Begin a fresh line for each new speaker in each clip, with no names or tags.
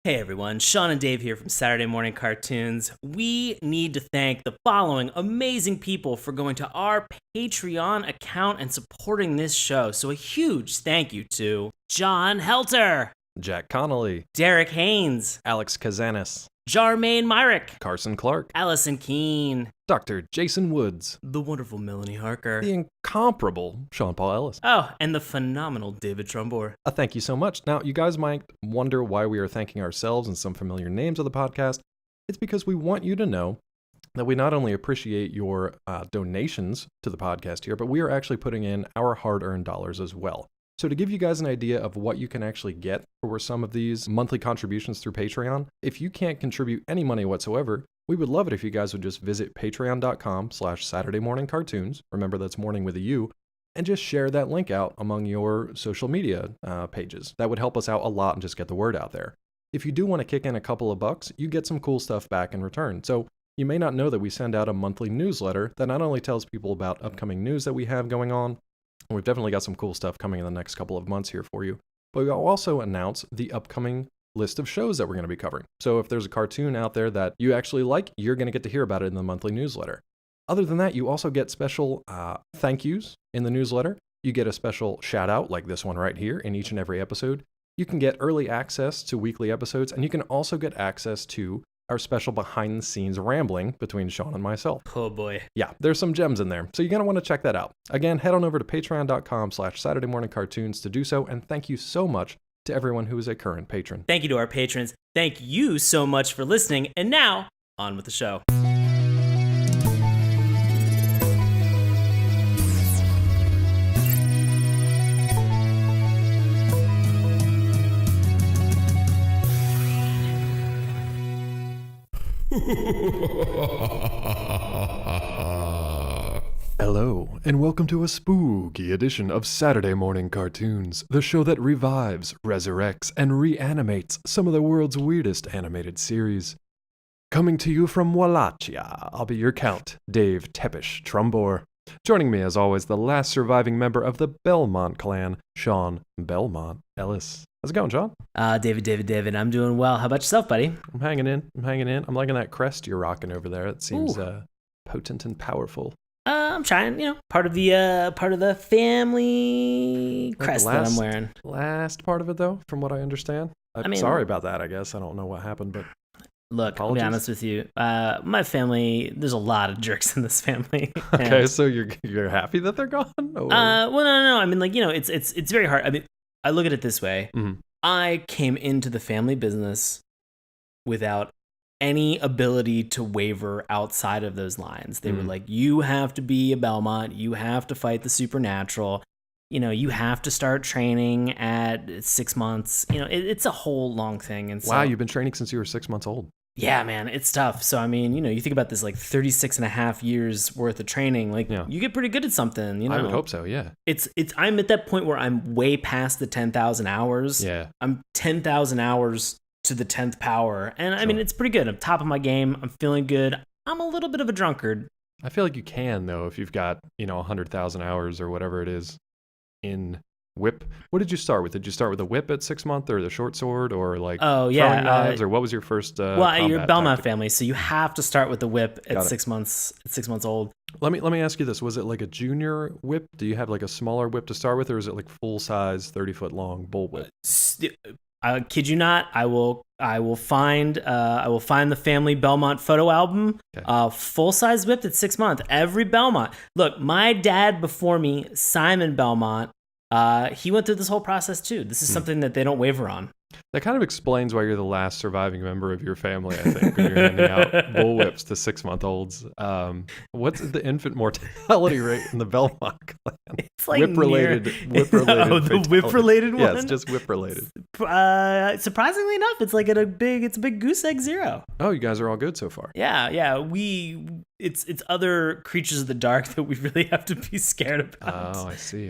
Hey everyone, Sean and Dave here from Saturday Morning Cartoons. We need to thank the following amazing people for going to our Patreon account and supporting this show. So a huge thank you to John Helter,
Jack Connolly,
Derek Haynes,
Alex Kazanis,
Jarmaine Myrick,
Carson Clark,
Allison Keene,
Dr. Jason Woods,
the wonderful Melanie Harker,
the incomparable Sean Paul Ellis.
oh, and the phenomenal David Trumbore.
Thank you so much. Now, you guys might wonder why we are thanking ourselves and some familiar names of the podcast. It's because we want you to know that we not only appreciate your donations to the podcast here, but we are actually putting in our hard-earned dollars as well. So to give you guys an idea of what you can actually get for some of these monthly contributions through Patreon, if you can't contribute any money whatsoever, we would love it if you guys would just visit patreon.com/SaturdayMorningCartoons. Remember, that's morning with a U. And just share that link out among your social media pages. That would help us out a lot and just get the word out there. If you do want to kick in a couple of bucks, you get some cool stuff back in return. So you may not know that we send out a monthly newsletter that not only tells people about upcoming news that we have going on, and we've definitely got some cool stuff coming in the next couple of months here for you, but we'll also announce the upcoming list of shows that we're going to be covering. So if there's a cartoon out there that you actually like, you're going to get to hear about it in the monthly newsletter. Other than that, you also get special thank yous in the newsletter. You get a special shout out like this one right here in each and every episode. You can get early access to weekly episodes, and you can also get access to our special behind the scenes rambling between Sean and myself.
Oh boy.
Yeah, there's some gems in there. So you're going to want to check that out. Again, head on over to patreon.com/SaturdayMorningCartoons to do so. And thank you so much to everyone who is a current patron.
Thank you to our patrons. Thank you so much for listening. And now, on with the show.
Hello, and welcome to a spooky edition of Saturday Morning Cartoons, the show that revives, resurrects, and reanimates some of the world's weirdest animated series. Coming to you from Wallachia, I'll be your count, Dave Tepish Trumbore. Joining me, as always, the last surviving member of the Belmont clan, Sean Belmont Ellis. How's it going, Sean?
David, I'm doing well. How about yourself, buddy?
I'm hanging in. I'm liking that crest you're rocking over there. It seems potent and powerful.
I'm trying, part of the family crest that I'm wearing.
Last part of it, though, from what I understand. I'm sorry about that, I guess. I don't know what happened, but
look,
apologies.
I'll be honest with you. My family, there's a lot of jerks in this family.
Okay, so you're happy that they're gone? Or?
Well, no. I mean, it's very hard. I mean, I look at it this way.
Mm-hmm.
I came into the family business without any ability to waver outside of those lines. They were like, you have to be a Belmont. You have to fight the supernatural. You have to start training at 6 months. It's a whole long thing. And so,
wow, you've been training since you were 6 months old.
Yeah, man, it's tough. So, I mean, you think about this like 36 and a half years worth of training, you get pretty good at something,
I would hope so, yeah.
I'm at that point where I'm way past the 10,000 hours.
Yeah.
I'm 10,000 hours to the 10th power. And I mean, it's pretty good. I'm top of my game. I'm feeling good. I'm a little bit of a drunkard.
I feel like you can, though, if you've got, 100,000 hours or whatever it is in whip. What did you start with? Did you start with a whip at 6 months or the short sword or throwing knives or what was your first
well, you're a Belmont
tactic?
family, so you have to start with the whip at 6 months. At 6 months old.
Let me ask you this: was it like a junior whip? Do you have like a smaller whip to start with, or is it like full size, 30-foot long bull whip?
I kid you not. I will find the family Belmont photo album.
Okay.
Full size whip at 6 months. Every Belmont. Look, my dad before me, Simon Belmont. He went through this whole process too. This is something that they don't waver on.
That kind of explains why you're the last surviving member of your family, I think, when you're handing out bullwhips to 6-month-olds. What's the infant mortality rate in the Belmont clan?
It's like
whip-related.
Oh, the whip-related one?
Yeah, it's just whip-related.
Surprisingly enough, it's like a big goose egg 0.
Oh, you guys are all good so far.
Yeah. It's other creatures of the dark that we really have to be scared about.
Oh, I see.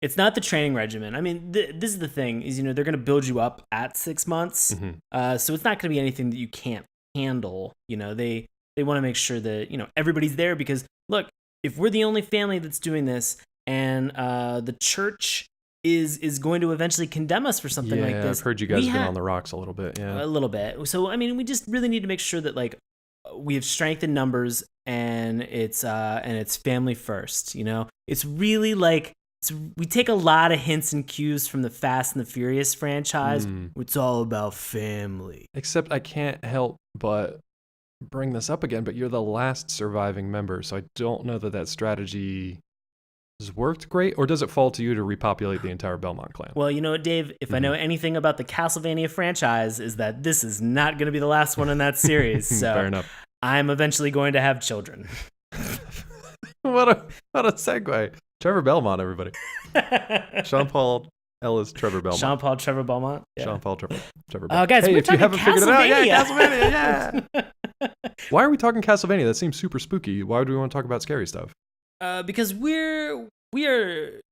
It's not the training regimen. I mean, this is the thing is, they're going to build you up at 6 months.
Mm-hmm.
So it's not going to be anything that you can't handle. They want to make sure that, everybody's there because look, if we're the only family that's doing this and the church is going to eventually condemn us for something like this.
I've heard you guys have been on the rocks a little bit. Yeah,
a little bit. So I mean, we just really need to make sure that like we have strength in numbers and it's family first. You know, it's really like we take a lot of hints and cues from the Fast and the Furious franchise. It's all about family.
Except I can't help but bring this up again, but you're the last surviving member, so I don't know that strategy has worked great, or does it fall to you to repopulate the entire Belmont clan?
Well, you know what, Dave? If I know anything about the Castlevania franchise, is that this is not going to be the last one in that series. So
fair enough.
I'm eventually going to have children.
What a segue. Trevor Belmont, everybody. Sean-Paul Ellis, Trevor Belmont.
Sean-Paul, Trevor Belmont. Yeah.
Sean-Paul, Trevor Belmont.
Oh, guys,
hey,
we're
if you haven't figured it out,
Castlevania,
yeah. Why are we talking Castlevania? That seems super spooky. Why do we want to talk about scary stuff?
Because we are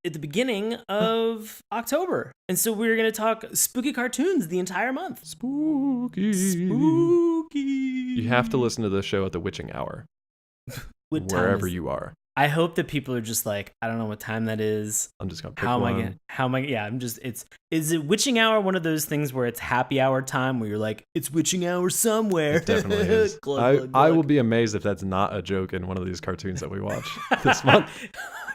at the beginning of October, and so we're going to talk spooky cartoons the entire month.
Spooky. You have to listen to this show at the witching hour, wherever you are.
I hope that people are just like, I don't know what time that is.
I'm just gonna pick one.
Is it witching hour one of those things where it's happy hour time where you're like, it's witching hour somewhere?
It definitely is.
glug.
I will be amazed if that's not a joke in one of these cartoons that we watch this month.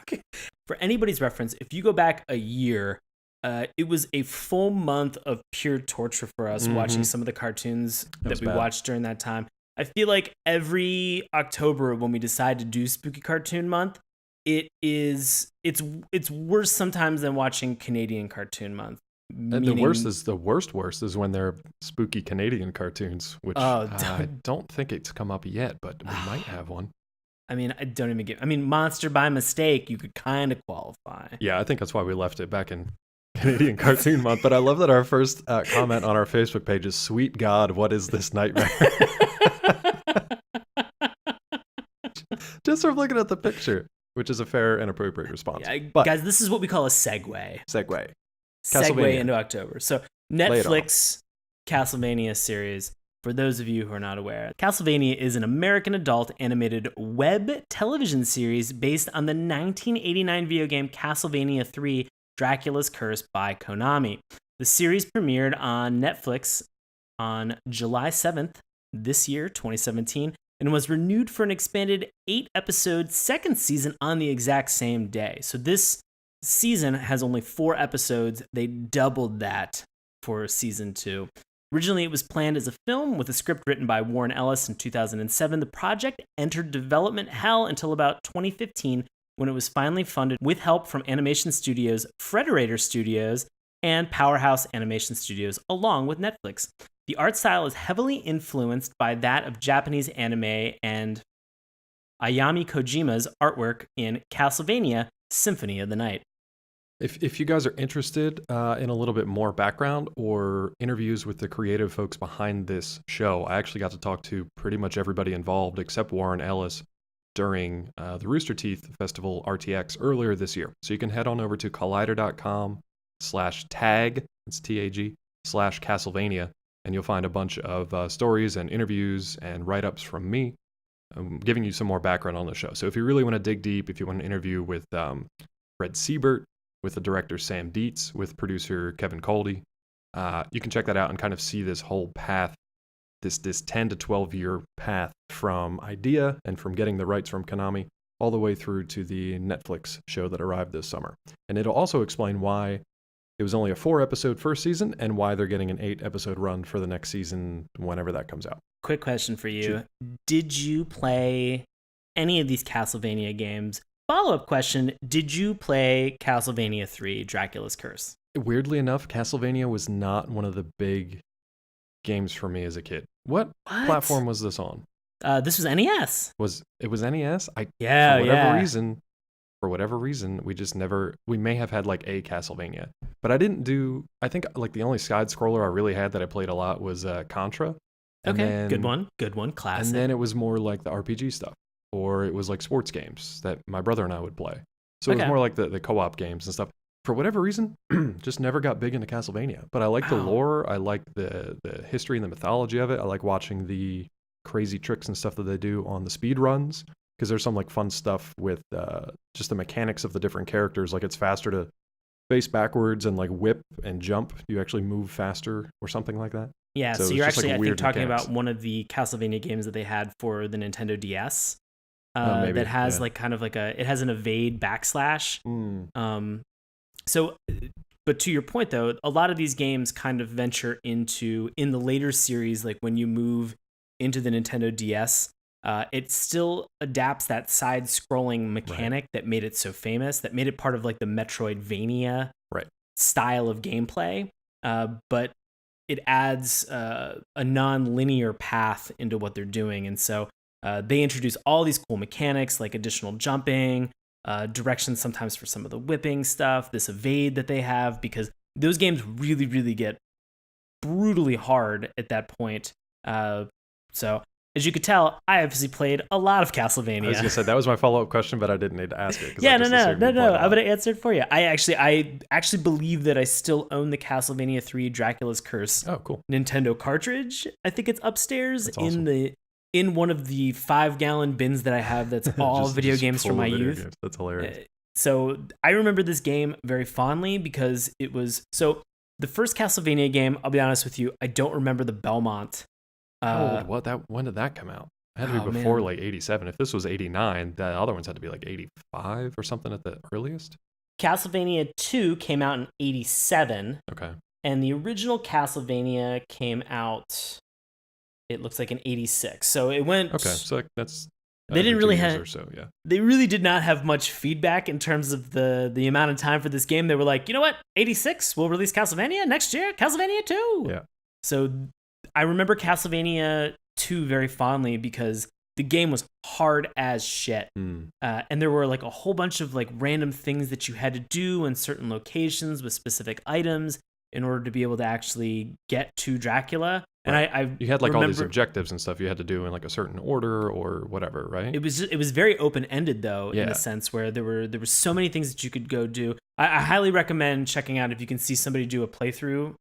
Okay. For anybody's reference, if you go back a year, it was a full month of pure torture for us watching some of the cartoons that we watched during that time. I feel like every October when we decide to do Spooky Cartoon Month, it's worse sometimes than watching Canadian Cartoon Month.
And the worst is when they're spooky Canadian cartoons, which I don't think it's come up yet, but we might have one.
I mean, Monster by Mistake, you could kind of qualify.
Yeah, I think that's why we left it back in Canadian Cartoon Month. But I love that our first comment on our Facebook page is, "Sweet God, what is this nightmare?" Just from looking at the picture, which is a fair and appropriate response.
Yeah, guys, this is what we call a segue.
Segue
into October. So Netflix Castlevania series. For those of you who are not aware, Castlevania is an American adult animated web television series based on the 1989 video game Castlevania 3: Dracula's Curse by Konami. The series premiered on Netflix on July 7th this year, 2017, and was renewed for an expanded 8-episode second season on the exact same day. So this season has only 4 episodes. They doubled that for season 2. Originally, it was planned as a film with a script written by Warren Ellis in 2007. The project entered development hell until about 2015, when it was finally funded with help from animation studios Frederator Studios and Powerhouse Animation Studios, along with Netflix. The art style is heavily influenced by that of Japanese anime and Ayami Kojima's artwork in Castlevania Symphony of the Night.
If you guys are interested in a little bit more background or interviews with the creative folks behind this show, I actually got to talk to pretty much everybody involved except Warren Ellis during the Rooster Teeth Festival RTX earlier this year. So you can head on over to collider.com/tag, it's TAG, /Castlevania, and you'll find a bunch of stories and interviews and write-ups from me giving you some more background on the show. So if you really want to dig deep, if you want an interview with Fred Siebert, with the director Sam Dietz, with producer Kevin Coldy, you can check that out and kind of see this whole path, this 10 to 12 year path from idea and from getting the rights from Konami all the way through to the Netflix show that arrived this summer. And it'll also explain why it was only a 4-episode first season and why they're getting an 8-episode run for the next season whenever that comes out.
Quick question for you. Did you play any of these Castlevania games? Follow-up question, did you play Castlevania 3, Dracula's Curse?
Weirdly enough, Castlevania was not one of the big games for me as a kid. What? Platform was this on?
This was NES.
It was NES? For whatever reason, we may have had like a Castlevania. But I think like the only side scroller I really had that I played a lot was Contra.
Okay, good one, classic.
And then it was more like the RPG stuff. Or it was like sports games that my brother and I would play. So it was more like the co-op games and stuff. For whatever reason, just never got big into Castlevania. But I like the lore. I like the history and the mythology of it. I like watching the crazy tricks and stuff that they do on the speed runs. Because there's some like fun stuff with just the mechanics of the different characters. Like it's faster to face backwards and like whip and jump, you actually move faster or something like that.
Yeah,
So
so
it's
you're
just, like,
actually, I think,
weird
talking
mechanics.
about one of the Castlevania games that they had for the Nintendo DS.
Maybe,
That has
yeah.
like kind of like it has an evade backslash.
Mm.
So, but to your point though, a lot of these games kind of venture into, in the later series, like when you move into the Nintendo DS, it still adapts that side-scrolling mechanic that made it so famous, that made it part of like the Metroidvania
Right.
style of gameplay. But it adds a non-linear path into what they're doing, and so they introduce all these cool mechanics like additional jumping, directions sometimes for some of the whipping stuff, this evade that they have, because those games really, really get brutally hard at that point. So as you could tell, I obviously played a lot of Castlevania.
I was gonna say that was my follow-up question, but I didn't need to ask it.
Yeah, no. I'm gonna answer it for you. I actually believe that I still own the Castlevania 3 Dracula's Curse Nintendo cartridge. I think it's upstairs in one of the 5-gallon bins that I have. That's all video games from my youth.
Games. That's hilarious.
So I remember this game very fondly because it was the first Castlevania game. I'll be honest with you, I don't remember the Belmont.
When did that come out? It had to be before like 87. If this was 89, the other ones had to be like 85 or something at the earliest.
Castlevania 2 came out in 87.
Okay.
And the original Castlevania came out, it looks like, in 86. So it went...
Okay, so that's...
They didn't really have...
Or so, yeah.
They really did not have much feedback in terms of the amount of time for this game. They were like, you know what? 86, we'll release Castlevania next year. Castlevania 2.
Yeah.
So I remember Castlevania 2 very fondly because the game was hard as shit. And there were like a whole bunch of like random things that you had to do in certain locations with specific items in order to be able to actually get to Dracula. And
you had like all these objectives and stuff you had to do in like a certain order or whatever, right?
It was very open ended though, in a sense where there were so many things that you could go do. I highly recommend checking out if you can see somebody do a playthrough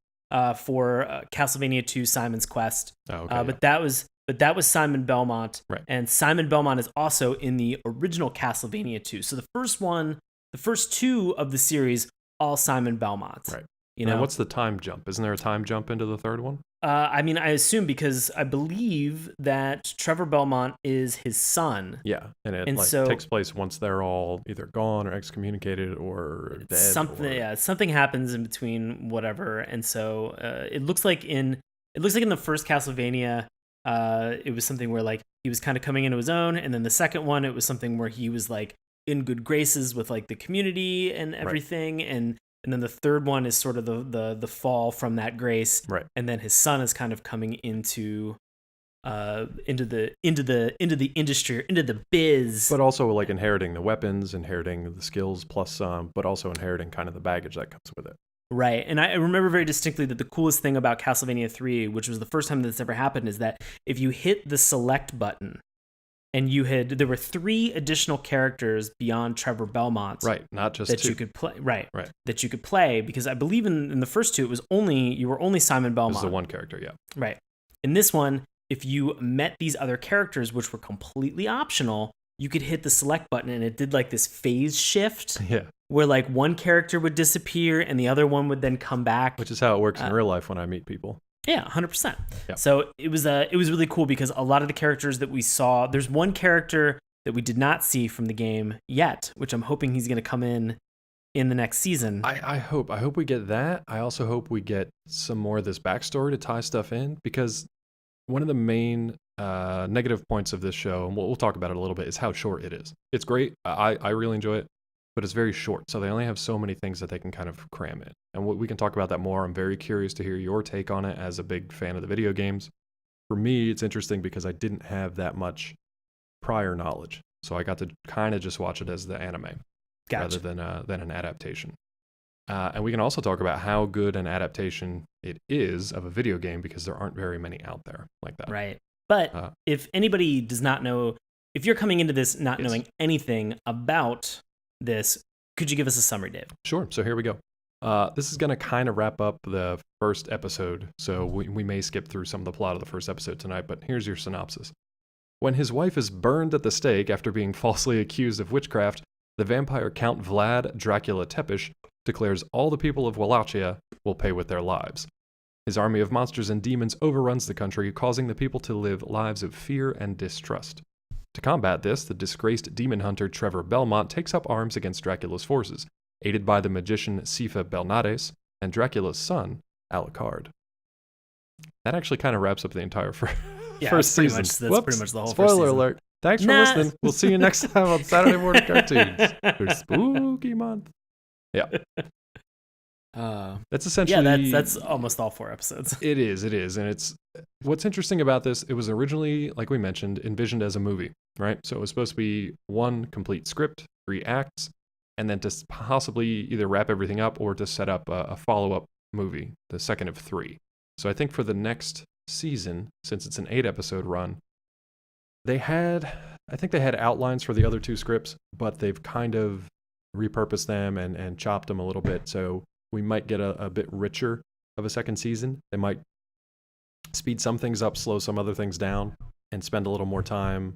for Castlevania 2 Simon's Quest. But that was Simon Belmont, and Simon Belmont is also in the original Castlevania 2. So the first two of the series, all Simon Belmont.
Right.
You know,
what's the time jump? Isn't there a time jump into the third one?
I mean, I assume because I believe that Trevor Belmont is his son.
Yeah, and it takes place once they're all either gone or excommunicated or dead.
Something happens in between whatever, and so it looks like in the first Castlevania, it was something where like he was kind of coming into his own, and then the second one, it was something where he was like in good graces with like the community and everything, and then the third one is sort of the fall from that grace, and then his son is kind of coming into the industry, into the biz,
but also like inheriting the weapons, inheriting the skills plus some, but also inheriting kind of the baggage that comes with it.
Right. And I remember very distinctly that the coolest thing about Castlevania 3, which was the first time this ever happened, is that if you hit the select button and there were 3 additional characters beyond Trevor Belmont.
Right, not just
that
2.
you could play. Right. That you could play, because I believe in the first 2, you were only Simon Belmont.
This is the one character, yeah.
Right. In this one, if you met these other characters, which were completely optional, you could hit the select button and it did like this phase shift.
Yeah.
Where like one character would disappear and the other one would then come back.
Which is how it works in real life when I meet people.
Yeah, 100%. Yeah. So it was really cool because a lot of the characters that we saw, there's one character that we did not see from the game yet, which I'm hoping he's going to come in the next season.
I hope we get that. I also hope we get some more of this backstory to tie stuff in, because one of the main negative points of this show, and we'll talk about it a little bit, is how short it is. It's great. I really enjoy it, but it's very short. So they only have so many things that they can kind of cram in. And we can talk about that more. I'm very curious to hear your take on it as a big fan of the video games. For me, it's interesting because I didn't have that much prior knowledge. So I got to kind of just watch it as the anime rather than an adaptation. And we can also talk about how good an adaptation it is of a video game, because there aren't very many out there like that.
Right. But if anybody does not know, if you're coming into this not knowing anything about this, could you give us a summary, Dave?
Sure. So here we go. This is going to kind of wrap up the first episode, so we may skip through some of the plot of the first episode tonight, but here's your synopsis. When his wife is burned at the stake after being falsely accused of witchcraft, the vampire Count Vlad Dracula Tepish declares all the people of Wallachia will pay with their lives. His army of monsters and demons overruns the country, causing the people to live lives of fear and distrust. To combat this, the disgraced demon hunter Trevor Belmont takes up arms against Dracula's forces, aided by the magician Sifa Belnades and Dracula's son, Alucard. That actually kind of wraps up the entire first season.
That's pretty much the whole
Spoiler
first season.
alert. Thanks for listening. We'll see you next time on Saturday Morning Cartoons. For Spooky Month. Yeah. That's essentially...
that's almost all 4 episodes.
It is. And it's... What's interesting about this, it was originally, like we mentioned, envisioned as a movie, right? So it was supposed to be 1 complete script, 3 acts, and then to possibly either wrap everything up or to set up a follow-up movie, the second of 3. So I think for the next season, since it's an 8-episode run, they had outlines for the other 2 scripts, but they've kind of repurposed them and chopped them a little bit. So we might get a bit richer of a second season. They might speed some things up, slow some other things down, and spend a little more time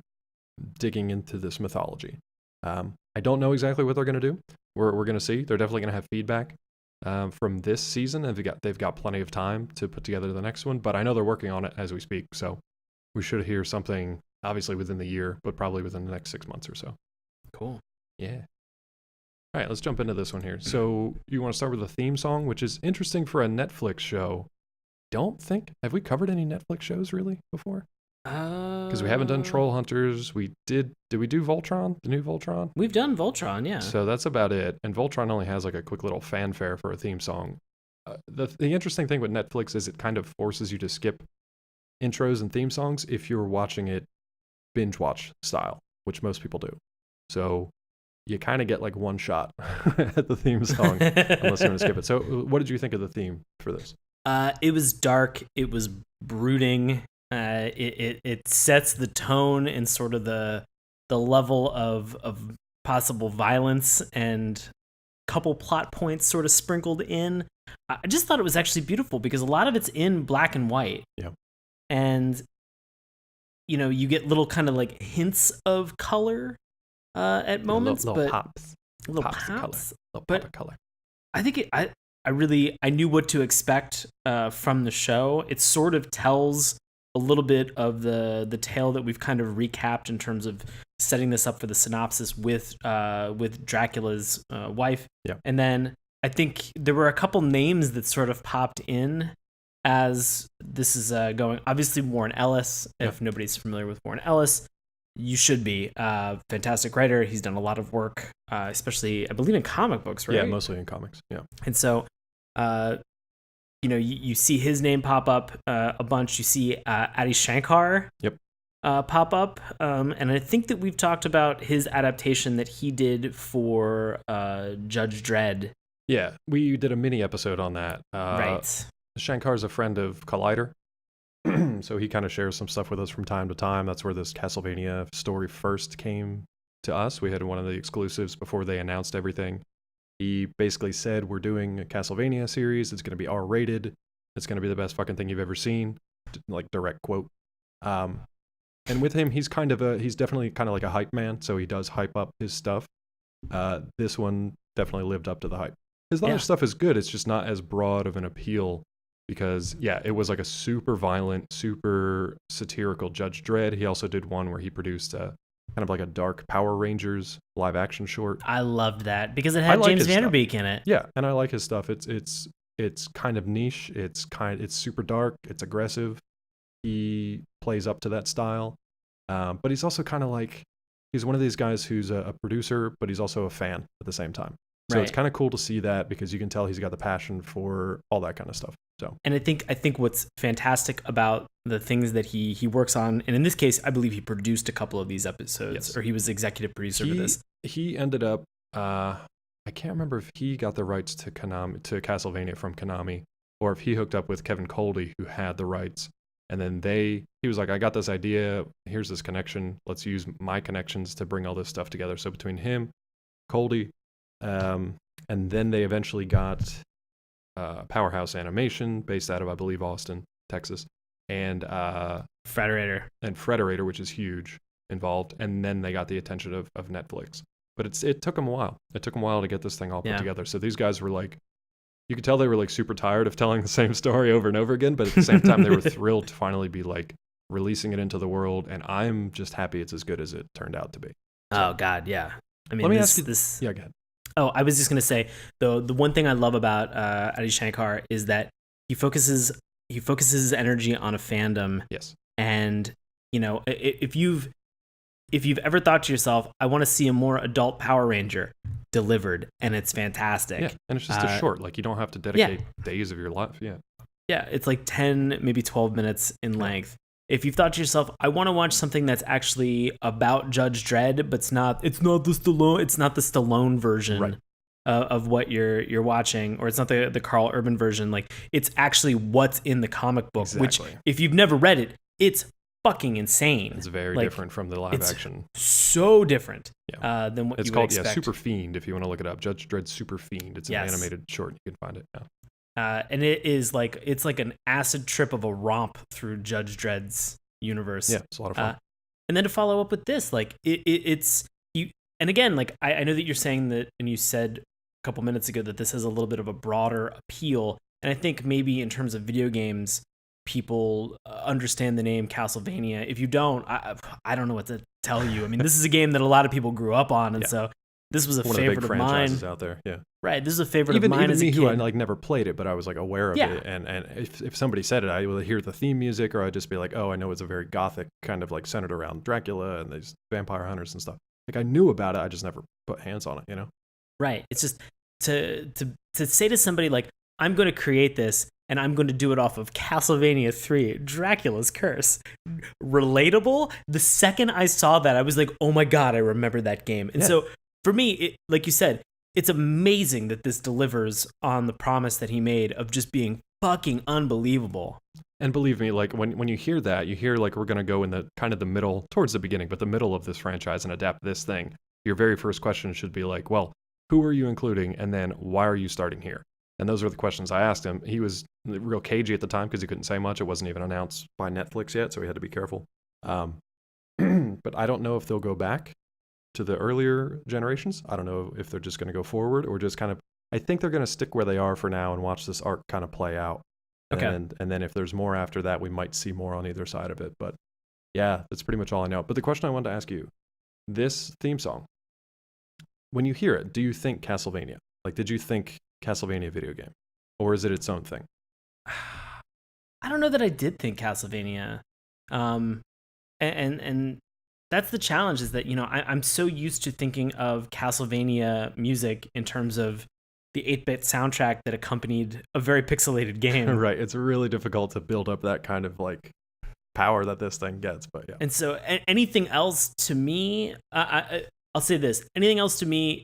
digging into this mythology. I don't know exactly what they're going to do. We're going to see. They're definitely going to have feedback from this season. They've got plenty of time to put together the next one, but I know they're working on it as we speak. So we should hear something obviously within the year, but probably within the next 6 months or so.
Cool.
Yeah. All right, let's jump into this one here. So you want to start with the theme song, which is interesting for a Netflix show. Have we covered any Netflix shows really before? Because we haven't done Troll Hunters. Did we do Voltron, the new Voltron?
We've done Voltron, yeah.
So that's about it. And Voltron only has like a quick little fanfare for a theme song. The interesting thing with Netflix is it kind of forces you to skip intros and theme songs if you're watching it binge watch style, which most people do. So you kind of get like one shot at the theme song unless you want to skip it. So what did you think of the theme for this?
It was dark. It was brooding. It sets the tone and sort of the level of possible violence and a couple plot points sort of sprinkled in. I just thought it was actually beautiful because a lot of it's in black and white.
Yeah.
And you get little kind of like hints of color at moments,
little
but
pops.
Little
pops. Of color. Little pop of color.
I think I knew what to expect from the show. It sort of tells a little bit of the tale that we've kind of recapped in terms of setting this up for the synopsis with Dracula's wife.
Yeah.
And then I think there were a couple names that sort of popped in as this is going. Obviously, Warren Ellis. If nobody's familiar with Warren Ellis, you should be. Fantastic writer. He's done a lot of work, especially, I believe, in comic books, right?
Yeah, mostly in comics. Yeah.
And so, you see his name pop up a bunch. You see Adi Shankar pop up. And I think that we've talked about his adaptation that he did for Judge Dredd.
Yeah, we did a mini episode on that.
Right.
Shankar's a friend of Collider. So he kind of shares some stuff with us from time to time. That's where this Castlevania story first came to us. We had one of the exclusives before they announced everything. He basically said, we're doing a Castlevania series. It's going to be R-rated. It's going to be the best fucking thing you've ever seen. Like, direct quote. And with him, he's definitely kind of like a hype man. So he does hype up his stuff. This one definitely lived up to the hype. His other stuff is good. It's just not as broad of an appeal. Because, it was like a super violent, super satirical Judge Dredd. He also did one where he produced kind of like a dark Power Rangers live action short.
I loved that because it had James Van Der Beek in it.
Yeah, and I like his stuff. It's kind of niche. It's super dark. It's aggressive. He plays up to that style. But he's also kind of like, he's one of these guys who's a producer, but he's also a fan at the same time. So it's kind of cool to see that because you can tell he's got the passion for all that kind of stuff. So,
and I think what's fantastic about the things that he works on, and in this case, I believe he produced a couple of these episodes, or he was executive producer for this.
He ended up, I can't remember if he got the rights to Castlevania from Konami, or if he hooked up with Kevin Coldy, who had the rights, and then he was like, I got this idea. Here's this connection. Let's use my connections to bring all this stuff together. So between him, Coldy, and then they eventually got Powerhouse Animation, based out of, I believe, Austin, Texas, and
Frederator,
which is huge, involved. And then they got the attention of Netflix. But it took them a while. It took them a while to get this thing all put
Yeah.
together. So these guys were like, you could tell they were like super tired of telling the same story over and over again, but at the same time, they were thrilled to finally be like releasing it into the world. And I'm just happy it's as good as it turned out to be. So,
Oh God, yeah. I mean,
let me
this,
ask you
this.
Yeah, go ahead.
Oh, I was just gonna say the one thing I love about Adi Shankar is that he focuses his energy on a fandom.
Yes.
And you know, if you've ever thought to yourself, I want to see a more adult Power Ranger, delivered, and it's fantastic.
Yeah, and it's just a short. Like you don't have to dedicate days of your life. Yeah.
Yeah, it's like 10, maybe 12 minutes in length. If you've thought to yourself, I want to watch something that's actually about Judge Dredd, but it's not the Stallone version
Right.
Of what you're watching, or it's not the Carl Urban version. Like it's actually what's in the comic book, which
Exactly.
if you've never read it, it's fucking insane.
It's very
Like,
different from the live action.
So different than what
It's
you
called
would expect.
Super Fiend. If you want to look it up, Judge Dredd Super Fiend. It's an animated short. You can find it. Yeah.
And it's like an acid trip of a romp through Judge Dredd's universe.
Yeah, it's a lot of fun.
And then to follow up with this, like it's you. And again, like I know that you're saying that, and you said a couple minutes ago that this has a little bit of a broader appeal. And I think maybe in terms of video games, people understand the name Castlevania. If you don't, I don't know what to tell you. I mean, this is a game that a lot of people grew up on, and so this was a
One
favorite
of the big
of mine.
franchises out there. Yeah.
Right, this is a favorite
Even
of mine as a
me
kid.
who I like never played it, but I was like aware of it. And if somebody said it, I would hear the theme music, or I'd just be like, oh, I know it's a very gothic kind of like centered around Dracula and these vampire hunters and stuff. Like I knew about it, I just never put hands on it, you know?
Right. It's just to say to somebody like, I'm going to create this and I'm going to do it off of Castlevania 3, Dracula's Curse. Relatable. The second I saw that, I was like, oh my God, I remember that game. And so for me, like you said, it's amazing that this delivers on the promise that he made of just being fucking unbelievable.
And believe me, like when you hear that, you hear like we're going to go in the kind of the middle, towards the beginning, but the middle of this franchise and adapt this thing. Your very first question should be like, well, who are you including? And then why are you starting here? And those were the questions I asked him. He was real cagey at the time because he couldn't say much. It wasn't even announced by Netflix yet, so he had to be careful. But I don't know if they'll go back to the earlier generations. I don't know if they're just going to go forward or just kind of, I think they're going to stick where they are for now and watch this arc kind of play out.
Okay.
And then if there's more after that, we might see more on either side of it. But yeah, that's pretty much all I know. But the question I wanted to ask you, this theme song, when you hear it, do you think Castlevania? Like, did you think Castlevania video game? Or is it its own thing?
I don't know that I did think Castlevania. And that's the challenge, is that, you know, I'm so used to thinking of Castlevania music in terms of the 8-bit soundtrack that accompanied a very pixelated game.
Right. It's really difficult to build up that kind of like power that this thing gets, but yeah.
And so anything else to me, I'll say this, anything else to me,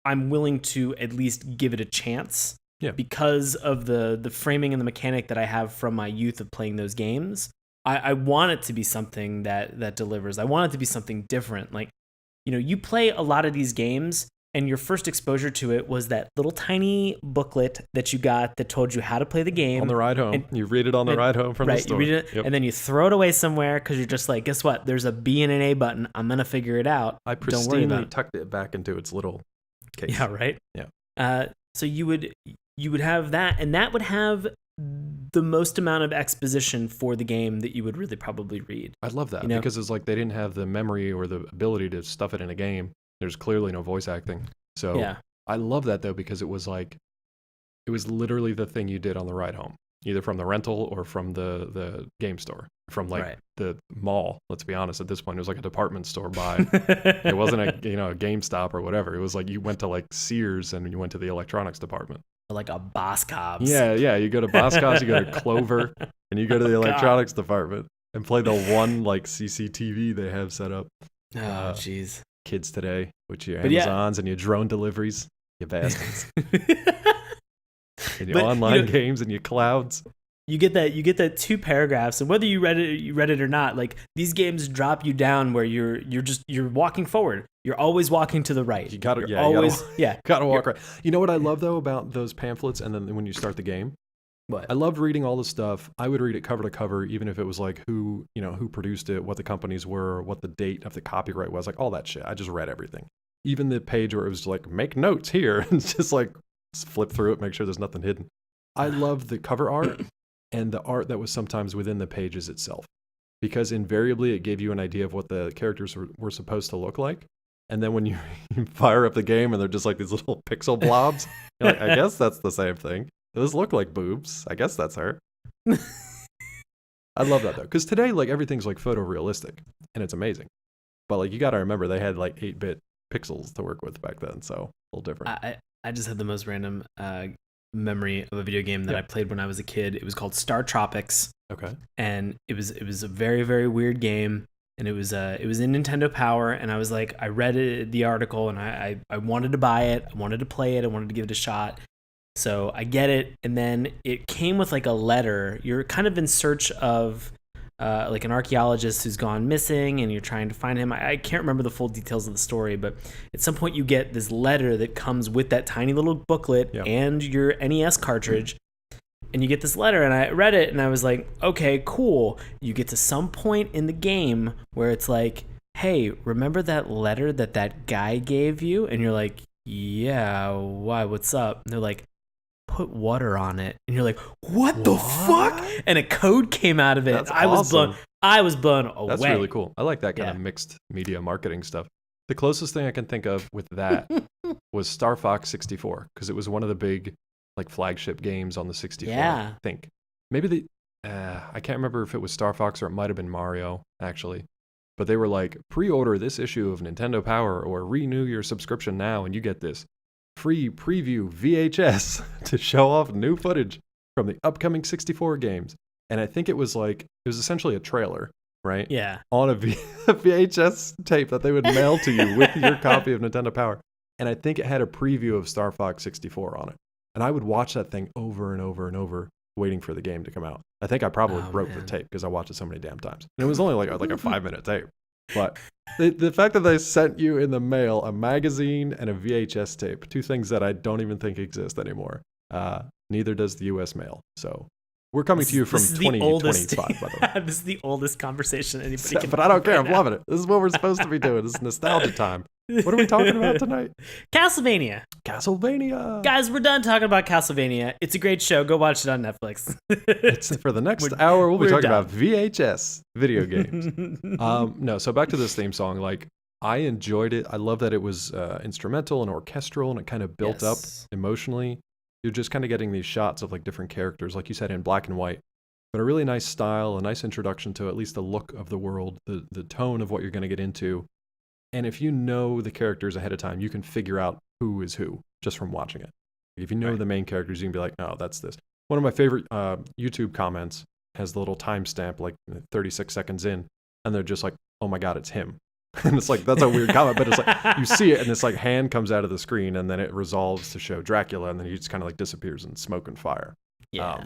I'm willing to at least give it a chance.
Yeah.
Because of the framing and the mechanic that I have from my youth of playing those games. I want it to be something that delivers. I want it to be something different. Like, you know, you play a lot of these games and your first exposure to it was that little tiny booklet that you got that told you how to play the game.
On the ride home. You read it on the ride home from the store.
You read it, and then you throw it away somewhere because you're just like, guess what? There's a B and an A button. I'm going to figure it out.
I
Don't worry about
pristinely
it.
tucked it back into its little case.
Yeah, right?
Yeah.
So you would have that, and that would have the most amount of exposition for the game that you would really probably read.
I love that,
you know?
because it's like they didn't have the memory or the ability to stuff it in a game. There's clearly no voice acting. So
Yeah.
I love that though, because it was literally the thing you did on the ride home, either from the rental or from the game store, from like
Right.
the mall. Let's be honest, at this point it was like a department store buy. It wasn't a GameStop or whatever. It was like you went to like Sears and you went to the electronics department.
Like a Boscov's.
Yeah. You go to Boscov's, you go to Clover, and you go to the electronics department and play the one like CCTV they have set up.
Oh, jeez.
Kids today, with your
But yeah.
Amazons and your drone deliveries, you bastards, and your
But,
online games and your clouds.
You get that 2 paragraphs, and whether you read it or not, like these games drop you down where you're walking forward. You're always walking to the right.
You gotta, gotta walk right. You know what I love though about those pamphlets, and then when you start the game,
What?
I loved reading all the stuff. I would read it cover to cover, even if it was like who produced it, what the companies were, what the date of the copyright was, like all that shit. I just read everything. even the page where it was like, make notes here, and it's just like flip through it, make sure there's nothing hidden. I love the cover art and the art that was sometimes within the pages itself, because invariably it gave you an idea of what the characters were supposed to look like. And then when you fire up the game and they're just like these little pixel blobs, you're like, I guess that's the same thing. Those look like boobs. I guess that's her. I love that though, because today like everything's like photorealistic and it's amazing. But like you got to remember they had like 8-bit pixels to work with back then, so a little different.
I just had the most random memory of a video game that I played when I was a kid. It was called Star Tropics.
Okay.
And it was a very, very weird game. And it was in Nintendo Power, and I was like, I read the article, and I wanted to buy it, I wanted to play it, I wanted to give it a shot. So I get it, and then it came with like a letter. You're kind of in search of like an archaeologist who's gone missing, and you're trying to find him. I can't remember the full details of the story, but at some point you get this letter that comes with that tiny little booklet and your NES cartridge. And you get this letter, and I read it, and I was like, okay, cool. You get to some point in the game where it's like, hey, remember that letter that guy gave you? And you're like, yeah, why, what's up? And they're like, put water on it. And you're like, what the fuck? And a code came out of it.
That's awesome.
I was blown away.
That's really cool. I like that kind of mixed media marketing stuff. The closest thing I can think of with that was Star Fox 64, because it was one of the big like flagship games on the 64. I think maybe I can't remember if it was Star Fox or it might have been Mario actually, but they were like, pre-order this issue of Nintendo Power or renew your subscription now and you get this free preview VHS to show off new footage from the upcoming 64 games. And I think it was essentially a trailer, right?
Yeah.
On a VHS tape that they would mail to you with your copy of Nintendo Power. And I think it had a preview of Star Fox 64 on it. And I would watch that thing over and over and over, waiting for the game to come out. I think I probably broke the tape because I watched it so many damn times. And it was only like a 5-minute tape. But the fact that they sent you in the mail a magazine and a VHS tape, two things that I don't even think exist anymore. Neither does the U.S. mail. So we're coming to you from 2025, by the way.
This is the oldest conversation anybody can.
But I don't care. I'm loving it. This is what we're supposed to be doing. This is nostalgia time. What are we talking about tonight?
Castlevania. Guys, we're done talking about Castlevania. It's a great show. Go watch it on Netflix.
It's for the next hour. We'll be talking about VHS video games. No, so back to this theme song. Like, I enjoyed it. I love that it was instrumental and orchestral, and it kind of built up emotionally. You're just kind of getting these shots of like different characters, like you said, in black and white, but a really nice style, a nice introduction to at least the look of the world, the tone of what you're going to get into. And if you know the characters ahead of time, you can figure out who is who just from watching it. If you know the main characters, you can be like, no, that's this. One of my favorite YouTube comments has the little timestamp, like 36 seconds in, and they're just like, oh my God, it's him. And it's like, that's a weird comment, but it's like, you see it, and this like hand comes out of the screen, and then it resolves to show Dracula, and then he just kind of like disappears in smoke and fire.
Yeah.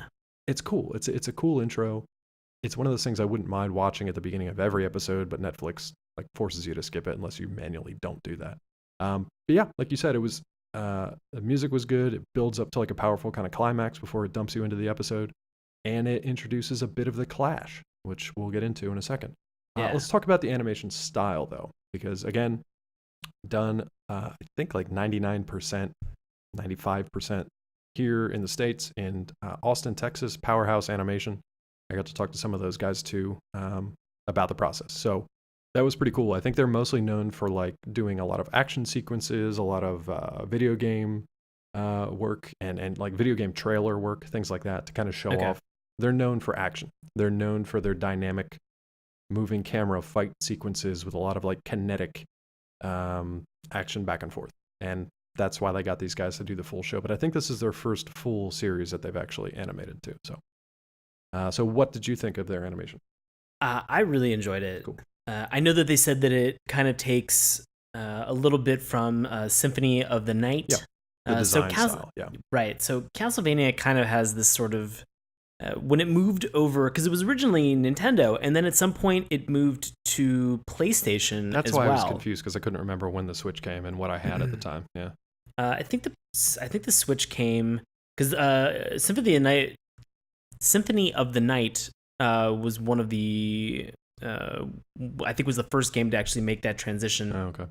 It's cool. It's a cool intro. It's one of those things I wouldn't mind watching at the beginning of every episode, but Netflix like forces you to skip it unless you manually don't do that. But yeah, like you said, it was the music was good. It builds up to like a powerful kind of climax before it dumps you into the episode, and it introduces a bit of the clash, which we'll get into in a second. Let's talk about the animation style though, because again, done I think like 99%, 95% here in the States in Austin, Texas, Powerhouse Animation. I got to talk to some of those guys too about the process. So that was pretty cool. I think they're mostly known for like doing a lot of action sequences, a lot of video game work and like video game trailer work, things like that to kind of show off. They're known for action. They're known for their dynamic moving camera fight sequences with a lot of like kinetic action back and forth. And that's why they got these guys to do the full show. But I think this is their first full series that they've actually animated too. So what did you think of their animation?
I really enjoyed it.
Cool.
I know that they said that it kind of takes a little bit from Symphony of the Night.
Yeah, the design style. Yeah.
Right. So Castlevania kind of has this sort of when it moved over, because it was originally Nintendo, and then at some point it moved to PlayStation.
That's
as
why
well.
I was confused, because I couldn't remember when the Switch came and what I had at the time. Yeah.
I think the Switch came because Symphony of the Night was one of the I think was the first game to actually make that transition.
Oh, okay.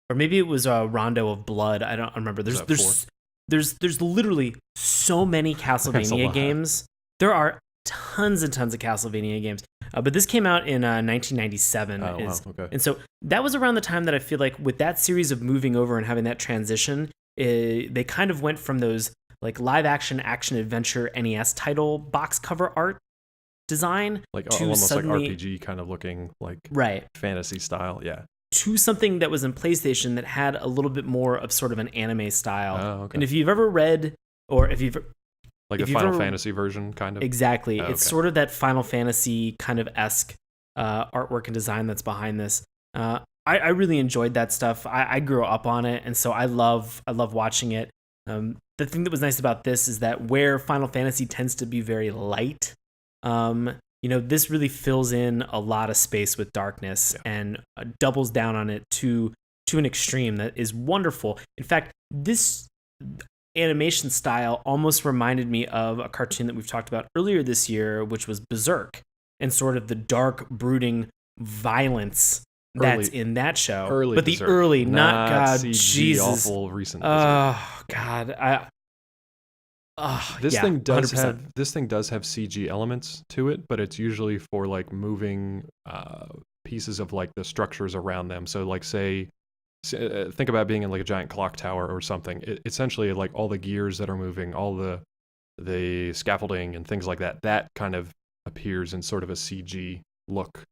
or maybe it was Rondo of Blood. I don't remember.
Is that 4?
There's literally so many Castlevania
lot.
games. There are tons and tons of Castlevania games. But this came out in 1997.
Oh, wow. Okay.
And so that was around the time that I feel like with that series of moving over and having that transition, they kind of went from those like live action adventure NES title box cover art design
Like
to
almost
suddenly,
like RPG kind of looking, like
right,
fantasy style. Yeah.
to something that was in PlayStation that had a little bit more of sort of an anime style.
Oh, okay.
And if you've ever read, or if you've
Like the Final Fantasy version, kind of.
exactly,
Oh,
it's
okay.
sort of that Final Fantasy kind of esque artwork and design that's behind this. I really enjoyed that stuff. I grew up on it, and so I love watching it. The thing that was nice about this is that where Final Fantasy tends to be very light, this really fills in a lot of space with darkness and doubles down on it to an extreme that is wonderful. In fact, this animation style almost reminded me of a cartoon that we've talked about earlier this year, which was Berserk, and sort of the dark, brooding violence that's in that show.
Early
but
Berserk,
the early, not God,
CG,
Jesus.
awful recent.
Oh God,
This
yeah,
thing does
100%.
have CG elements to it, but it's usually for like moving pieces of like the structures around them. So like think about being in like a giant clock tower or something. Essentially like all the gears that are moving, all the scaffolding and things like that kind of appears in sort of a CG look.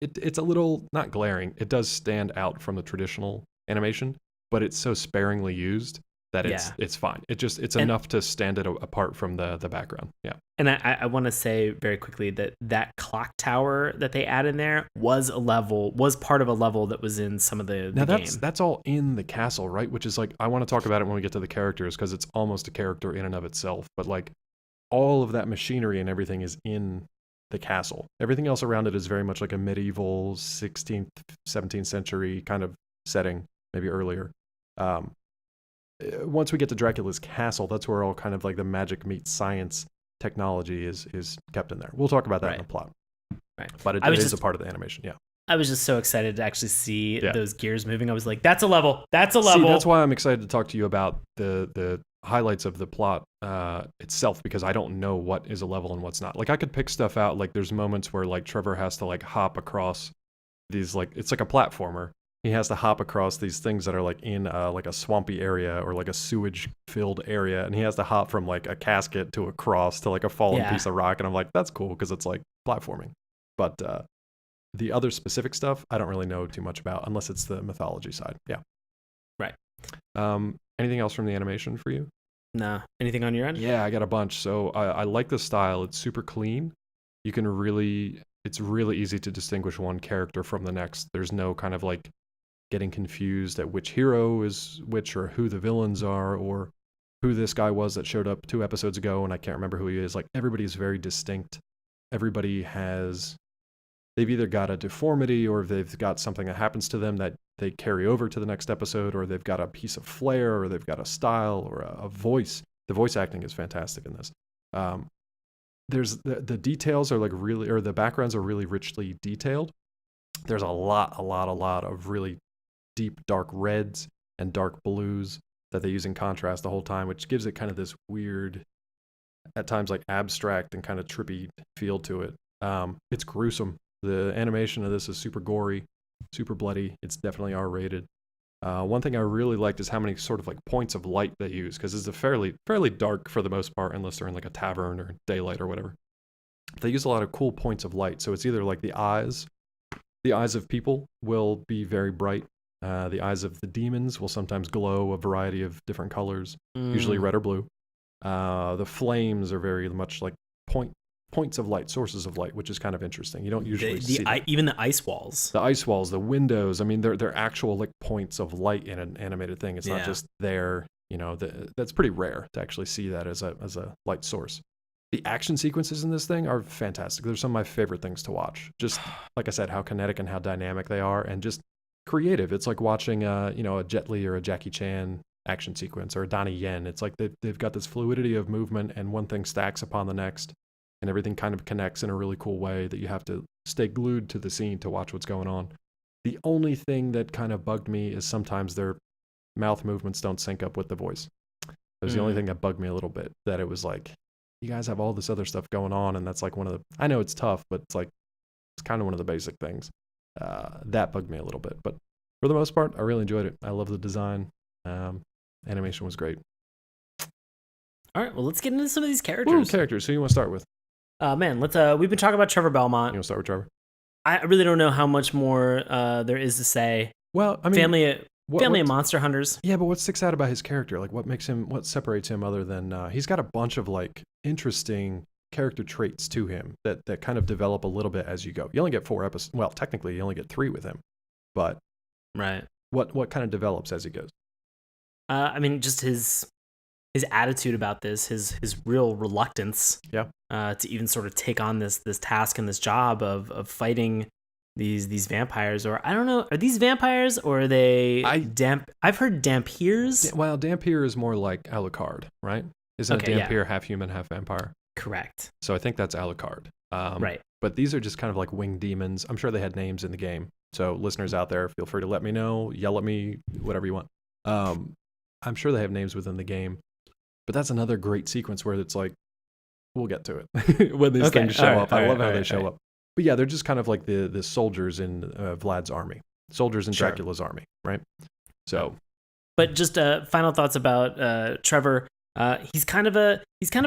It's a little not glaring. It does stand out from the traditional animation, but it's so sparingly used that it's fine. It's enough to stand it apart from the background. Yeah.
And I want to say very quickly that clock tower that they add in there was part of a level that was in some of the game.
That's all in the castle, right? Which is like, I want to talk about it when we get to the characters because it's almost a character in and of itself. But like all of that machinery and everything is in the castle. Everything else around it is very much like a medieval 16th, 17th century kind of setting, maybe earlier. Once we get to Dracula's castle, that's where all kind of like the magic meets science technology is kept in there. We'll talk about that in the plot.
Right.
But it is a part of the animation, yeah.
I was just so excited to actually see those gears moving. I was like, that's a level. That's a level.
See, that's why I'm excited to talk to you about the highlights of the plot itself, because I don't know what is a level and what's not. Like I could pick stuff out. Like there's moments where like Trevor has to like hop across these, like it's like a platformer. He has to hop across these things that are like in like a swampy area or like a sewage filled area, and he has to hop from like a casket to a cross to like a fallen piece of rock. And I'm like, that's cool because it's like platforming. But the other specific stuff I don't really know too much about unless it's the mythology side. Yeah.
Right.
Anything else from the animation for you?
No. Anything on your end?
Yeah, I got a bunch. So I like the style. It's super clean. It's really easy to distinguish one character from the next. There's no kind of like getting confused at which hero is which or who the villains are or who this guy was that showed up 2 episodes ago and I can't remember who he is. Like everybody's very distinct. They've either got a deformity or they've got something that happens to them that they carry over to the next episode, or they've got a piece of flair, or they've got a style or a voice. The voice acting is fantastic in this. There's the details are like really, or the backgrounds are really richly detailed. There's a lot of really deep dark reds and dark blues that they use in contrast the whole time, which gives it kind of this weird, at times like abstract and kind of trippy feel to it. It's gruesome. The animation of this is super gory, super bloody. It's definitely R-rated. One thing I really liked is how many sort of like points of light they use, because it's a fairly dark for the most part, unless they're in like a tavern or daylight or whatever. They use a lot of cool points of light. So it's either like the eyes of people will be very bright. The eyes of the demons will sometimes glow a variety of different colors, usually red or blue. The flames are very much like points of light, sources of light, which is kind of interesting. You don't usually see that.
Even the ice walls.
The ice walls, the windows. I mean, they're actual like points of light in an animated thing. It's not just there. You know, that's pretty rare to actually see that as a light source. The action sequences in this thing are fantastic. They're some of my favorite things to watch. Just like I said, how kinetic and how dynamic they are, and just creative. It's like watching a Jet Li or a Jackie Chan action sequence or a Donnie Yen. It's like they've got this fluidity of movement, and one thing stacks upon the next, and everything kind of connects in a really cool way that you have to stay glued to the scene to watch what's going on. The only thing that kind of bugged me is sometimes their mouth movements don't sync up with the voice. It was the only thing that bugged me a little bit, that it was like, you guys have all this other stuff going on, and that's like one of the, I know it's tough, but it's like, it's kind of one of the basic things. That bugged me a little bit, but for the most part, I really enjoyed it. I love the design. Animation was great.
All right, well, let's get into some of these characters.
Characters. Who you want to start with?
Man, let's. We've been talking about Trevor Belmont.
You want to start with Trevor?
I really don't know how much more there is to say.
Well, I mean,
family of monster hunters.
Yeah, but what sticks out about his character? Like, what separates him other than he's got a bunch of like interesting character traits to him that kind of develop a little bit as you go. You only get 4 episodes. Well, technically, you only get 3 with him, but
right.
What kind of develops as he goes?
I mean, just his attitude about this, his real reluctance, to even sort of take on this task and this job of fighting these vampires. Or I don't know, are these vampires or are they I've heard Dampiers.
Well, Dampier is more like Alucard, right? Isn't a Dampier half human, half vampire?
Correct.
So I think that's Alucard.
Right.
But these are just kind of like winged demons. I'm sure they had names in the game. So listeners out there, feel free to let me know, yell at me, whatever you want. I'm sure they have names within the game. But that's another great sequence where it's like, we'll get to it when these things show up. I love how they show up. But yeah, they're just kind of like the soldiers in Vlad's army, soldiers in Dracula's army, right? So,
but just final thoughts about Trevor. He's kind of a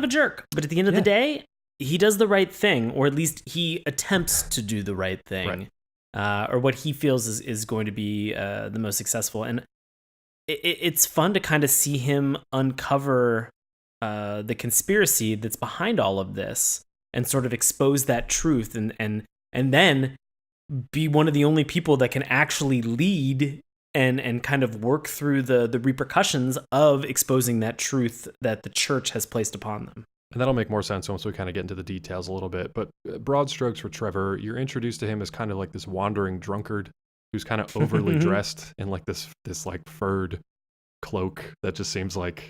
jerk, but at the end of the day, he does the right thing, or at least he attempts to do the right thing, or what he feels is going to be the most successful. And it's fun to kind of see him uncover the conspiracy that's behind all of this and sort of expose that truth and then be one of the only people that can actually lead and kind of work through the repercussions of exposing that truth that the church has placed upon them.
And that'll make more sense once we kind of get into the details a little bit. But broad strokes for Trevor, you're introduced to him as kind of like this wandering drunkard who's kind of overly dressed in like this like furred cloak that just seems like,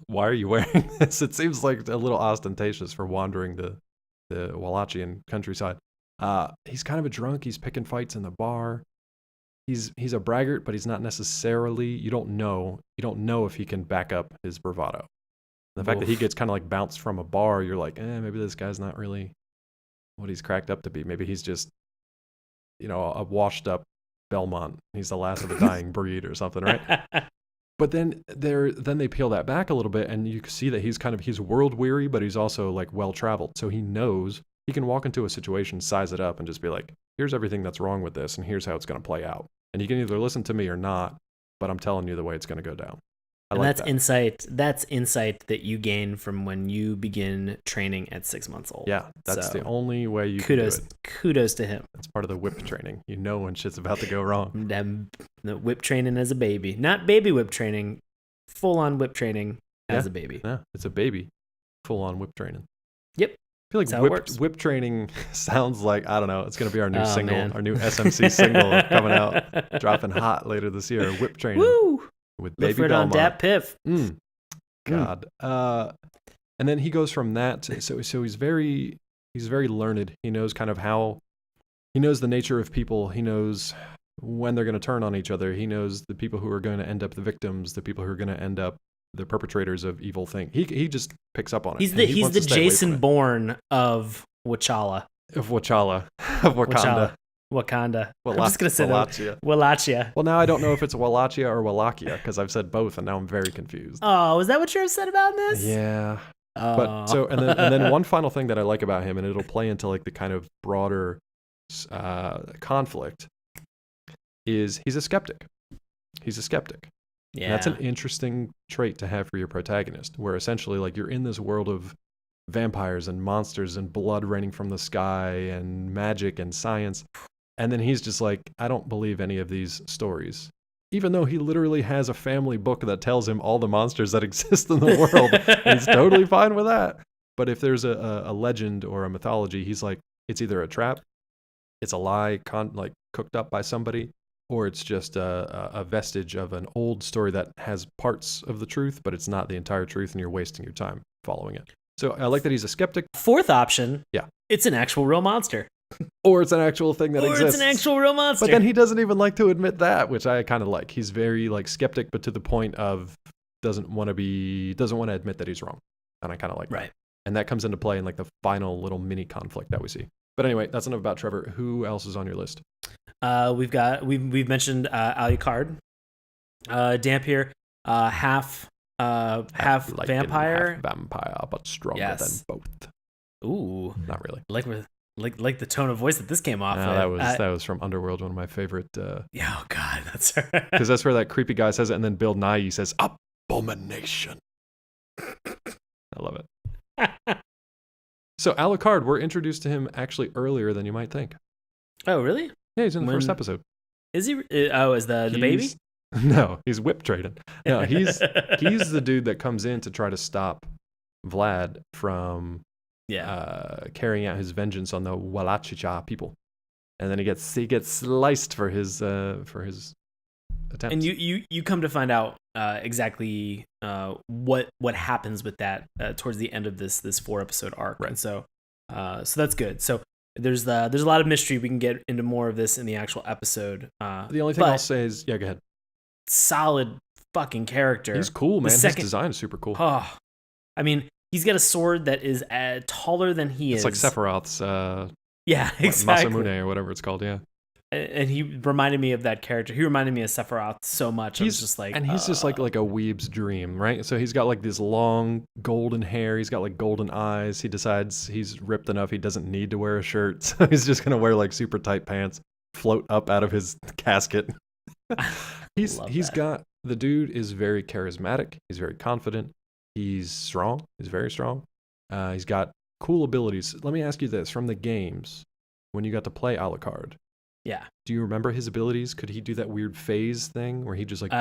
why are you wearing this? It seems like a little ostentatious for wandering the Wallachian countryside. He's kind of a drunk. He's picking fights in the bar. He's a braggart, but he's not necessarily. You don't know if he can back up his bravado. The fact that he gets kind of like bounced from a bar, you're like, maybe this guy's not really what he's cracked up to be. Maybe he's just, a washed up Belmont. He's the last of a dying breed or something, right? But then they peel that back a little bit, and you see that he's world weary, but he's also like well traveled. So he knows he can walk into a situation, size it up, and just be like, here's everything that's wrong with this, and here's how it's going to play out. And you can either listen to me or not, but I'm telling you the way it's going to go down.
That's insight. That's insight that you gain from when you begin training at 6 months old.
Yeah, that's the only way you can do it.
Kudos to him.
That's part of the whip training. You know when shit's about to go wrong.
The whip training as a baby. Not baby whip training, full-on whip training as a baby.
Yeah, it's a baby, full-on whip training.
Yep.
I feel like whip training sounds like, I don't know, it's going to be our new single, our new SMC single coming out, dropping hot later this year, whip training.
Woo!
With
Look
baby
for it
Belmont.
on Dat Piff.
God. And then he goes from that to, so he's very learned. He knows kind of he knows the nature of people. He knows when they're going to turn on each other. He knows the people who are going to end up the victims, the people who are going to end up the perpetrators of evil things. He just picks up on it.
He's the Jason Bourne of Wakanda.
Of Wakanda.
Wakanda. I'm just going to say Wallachia.
Well, now I don't know if it's Wallachia or Wallachia because I've said both and now I'm very confused.
Oh, is that what you're upset about this?
Yeah. But so and then one final thing that I like about him, and it'll play into like the kind of broader conflict, is he's a skeptic. Yeah. And that's an interesting trait to have for your protagonist, where essentially like you're in this world of vampires and monsters and blood raining from the sky and magic and science. And then he's just like, I don't believe any of these stories. Even though he literally has a family book that tells him all the monsters that exist in the world. He's totally fine with that. But if there's a legend or a mythology, he's like, it's either a trap, it's a lie like cooked up by somebody, or it's just a vestige of an old story that has parts of the truth, but it's not the entire truth, and you're wasting your time following it. So I like that he's a skeptic.
Fourth option,
yeah,
it's an actual real monster.
or it's an actual thing that
or
exists.
it's an actual real monster.
But then he doesn't even like to admit that, which I kind of like. He's very like skeptic, but to the point of doesn't want to admit that he's wrong, and I kind of like that. And that comes into play in like the final little mini conflict that we see. But anyway, that's enough about Trevor. Who else is on your list?
We've mentioned Alucard, Dampier, half
Like
vampire,
half vampire, but stronger than both.
Ooh,
not really.
Like the tone of voice that this came off.
That was from Underworld, one of my favorite.
Yeah, oh God, that's right.
Because that's where that creepy guy says it, and then Bill Nighy says abomination. I love it. So Alucard, we're introduced to him actually earlier than you might think.
Oh, really?
Yeah, he's in the first episode.
Is he? Oh, is the baby?
No, he's whip trading. No, he's the dude that comes in to try to stop Vlad from carrying out his vengeance on the Walachicha people, and then he gets sliced for his attempts.
And you come to find out exactly what happens with that towards the end of this 4-episode arc,
right?
And so that's good. So there's a lot of mystery. We can get into more of this in the actual episode.
The only thing I'll say is, go ahead.
Solid fucking character.
He's cool, man. His design is super cool.
Oh, I mean, he's got a sword that is taller than he is.
It's like Sephiroth's.
Exactly.
Masamune or whatever it's called. Yeah.
And he reminded me of that character. He reminded me of Sephiroth so much. He's just like a
weeb's dream, right? So he's got like this long golden hair. He's got like golden eyes. He decides he's ripped enough. He doesn't need to wear a shirt. So he's just going to wear like super tight pants, float up out of his casket. The dude is very charismatic. He's very confident. He's strong. He's very strong. He's got cool abilities. Let me ask you this. From the games, when you got to play Alucard,
yeah,
do you remember his abilities? Could he do that weird phase thing where he just like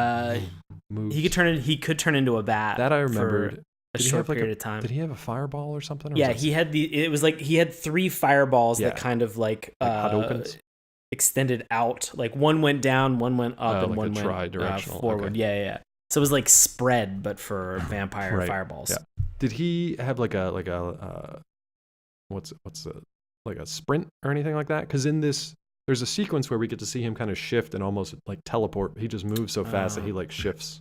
moves?
He could turn into a bat.
That I remembered.
For a short period of time.
Did he have a fireball or something? Or
yeah, he had he had 3 fireballs that kind of like extended out. Like one went down, one went up, and one went
tri-directional
forward. Okay. Yeah. So it was like spread, but for vampire fireballs.
Yeah. Did he have like a what's like a sprint or anything like that? Because in this, there's a sequence where we get to see him kind of shift and almost like teleport. He just moves so fast that he like shifts.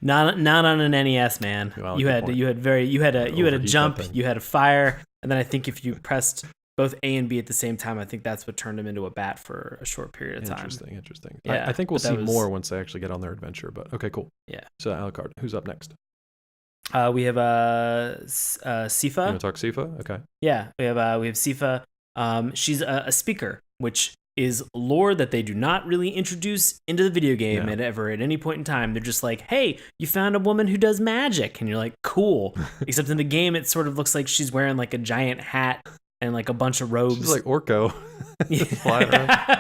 Not on an NES, man.
Well,
you had a jump, you had a fire, and then I think if you pressed both A and B at the same time, I think that's what turned him into a bat for a short period of time.
Interesting.
Yeah,
I think we'll see more once they actually get on their adventure. But okay, cool.
Yeah.
So Alucard, who's up next?
We have Sifa.
You want to talk Sifa? Okay.
Yeah, we have Sifa. She's a speaker, which is lore that they do not really introduce into the video game at any point in time. They're just like, hey, you found a woman who does magic. And you're like, cool. Except in the game, it sort of looks like she's wearing like a giant hat and like a bunch of robes.
She's like Orko.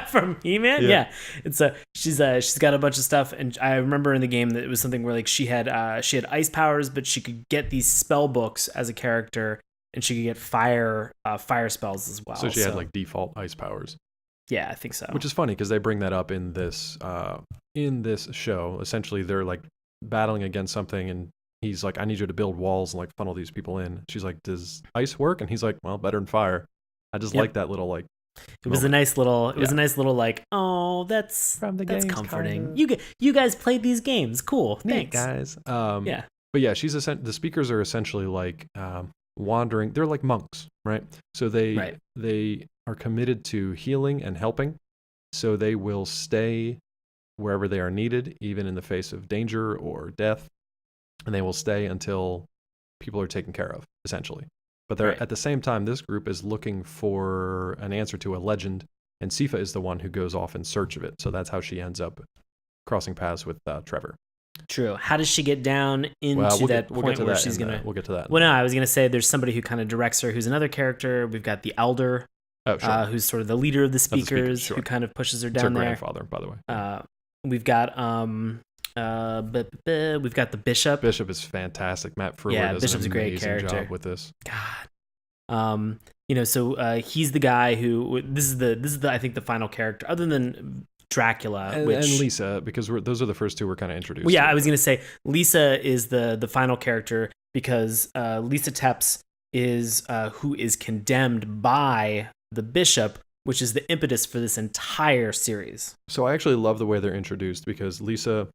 From He-Man? Yeah. It's she's got a bunch of stuff. And I remember in the game that it was something where like she had ice powers, but she could get these spell books as a character, and she could get fire spells as well.
So she had like default ice powers.
Yeah, I think so.
Which is funny because they bring that up in this show. Essentially, they're like battling against something, and he's like, "I need you to build walls and like funnel these people in." She's like, "Does ice work?" And he's like, "Well, better than fire." I just like that little like.
It was a nice little. It was a nice little like. Oh, that's comforting. Kind of. You guys played these games. Cool. Thanks,
guys.
Yeah.
But yeah, the speakers are essentially like wandering. They're like monks, right? So they are committed to healing and helping. So they will stay wherever they are needed, even in the face of danger or death, and they will stay until people are taken care of, essentially. But they're at the same time, this group is looking for an answer to a legend, and Sifa is the one who goes off in search of it. So that's how she ends up crossing paths with Trevor.
True. How does she get down into that point where she's going to...
We'll get to that.
Well, no, I was going to say there's somebody who kind of directs her, who's another character. We've got the Elder, who's sort of the leader of the speakers, who kind of pushes her down there.
It's her grandfather, by the way.
We've got the Bishop.
Bishop is fantastic. Matt Frewer does an amazing job with this.
God. So he's the guy who... This is the I think the final character, other than Dracula,
and Lisa, because those are the first two we're kind of introduced.
Well, yeah, I was gonna say Lisa is the final character because Lisa Tepps is who is condemned by the bishop, which is the impetus for this entire series.
So I actually love the way they're introduced because Lisa,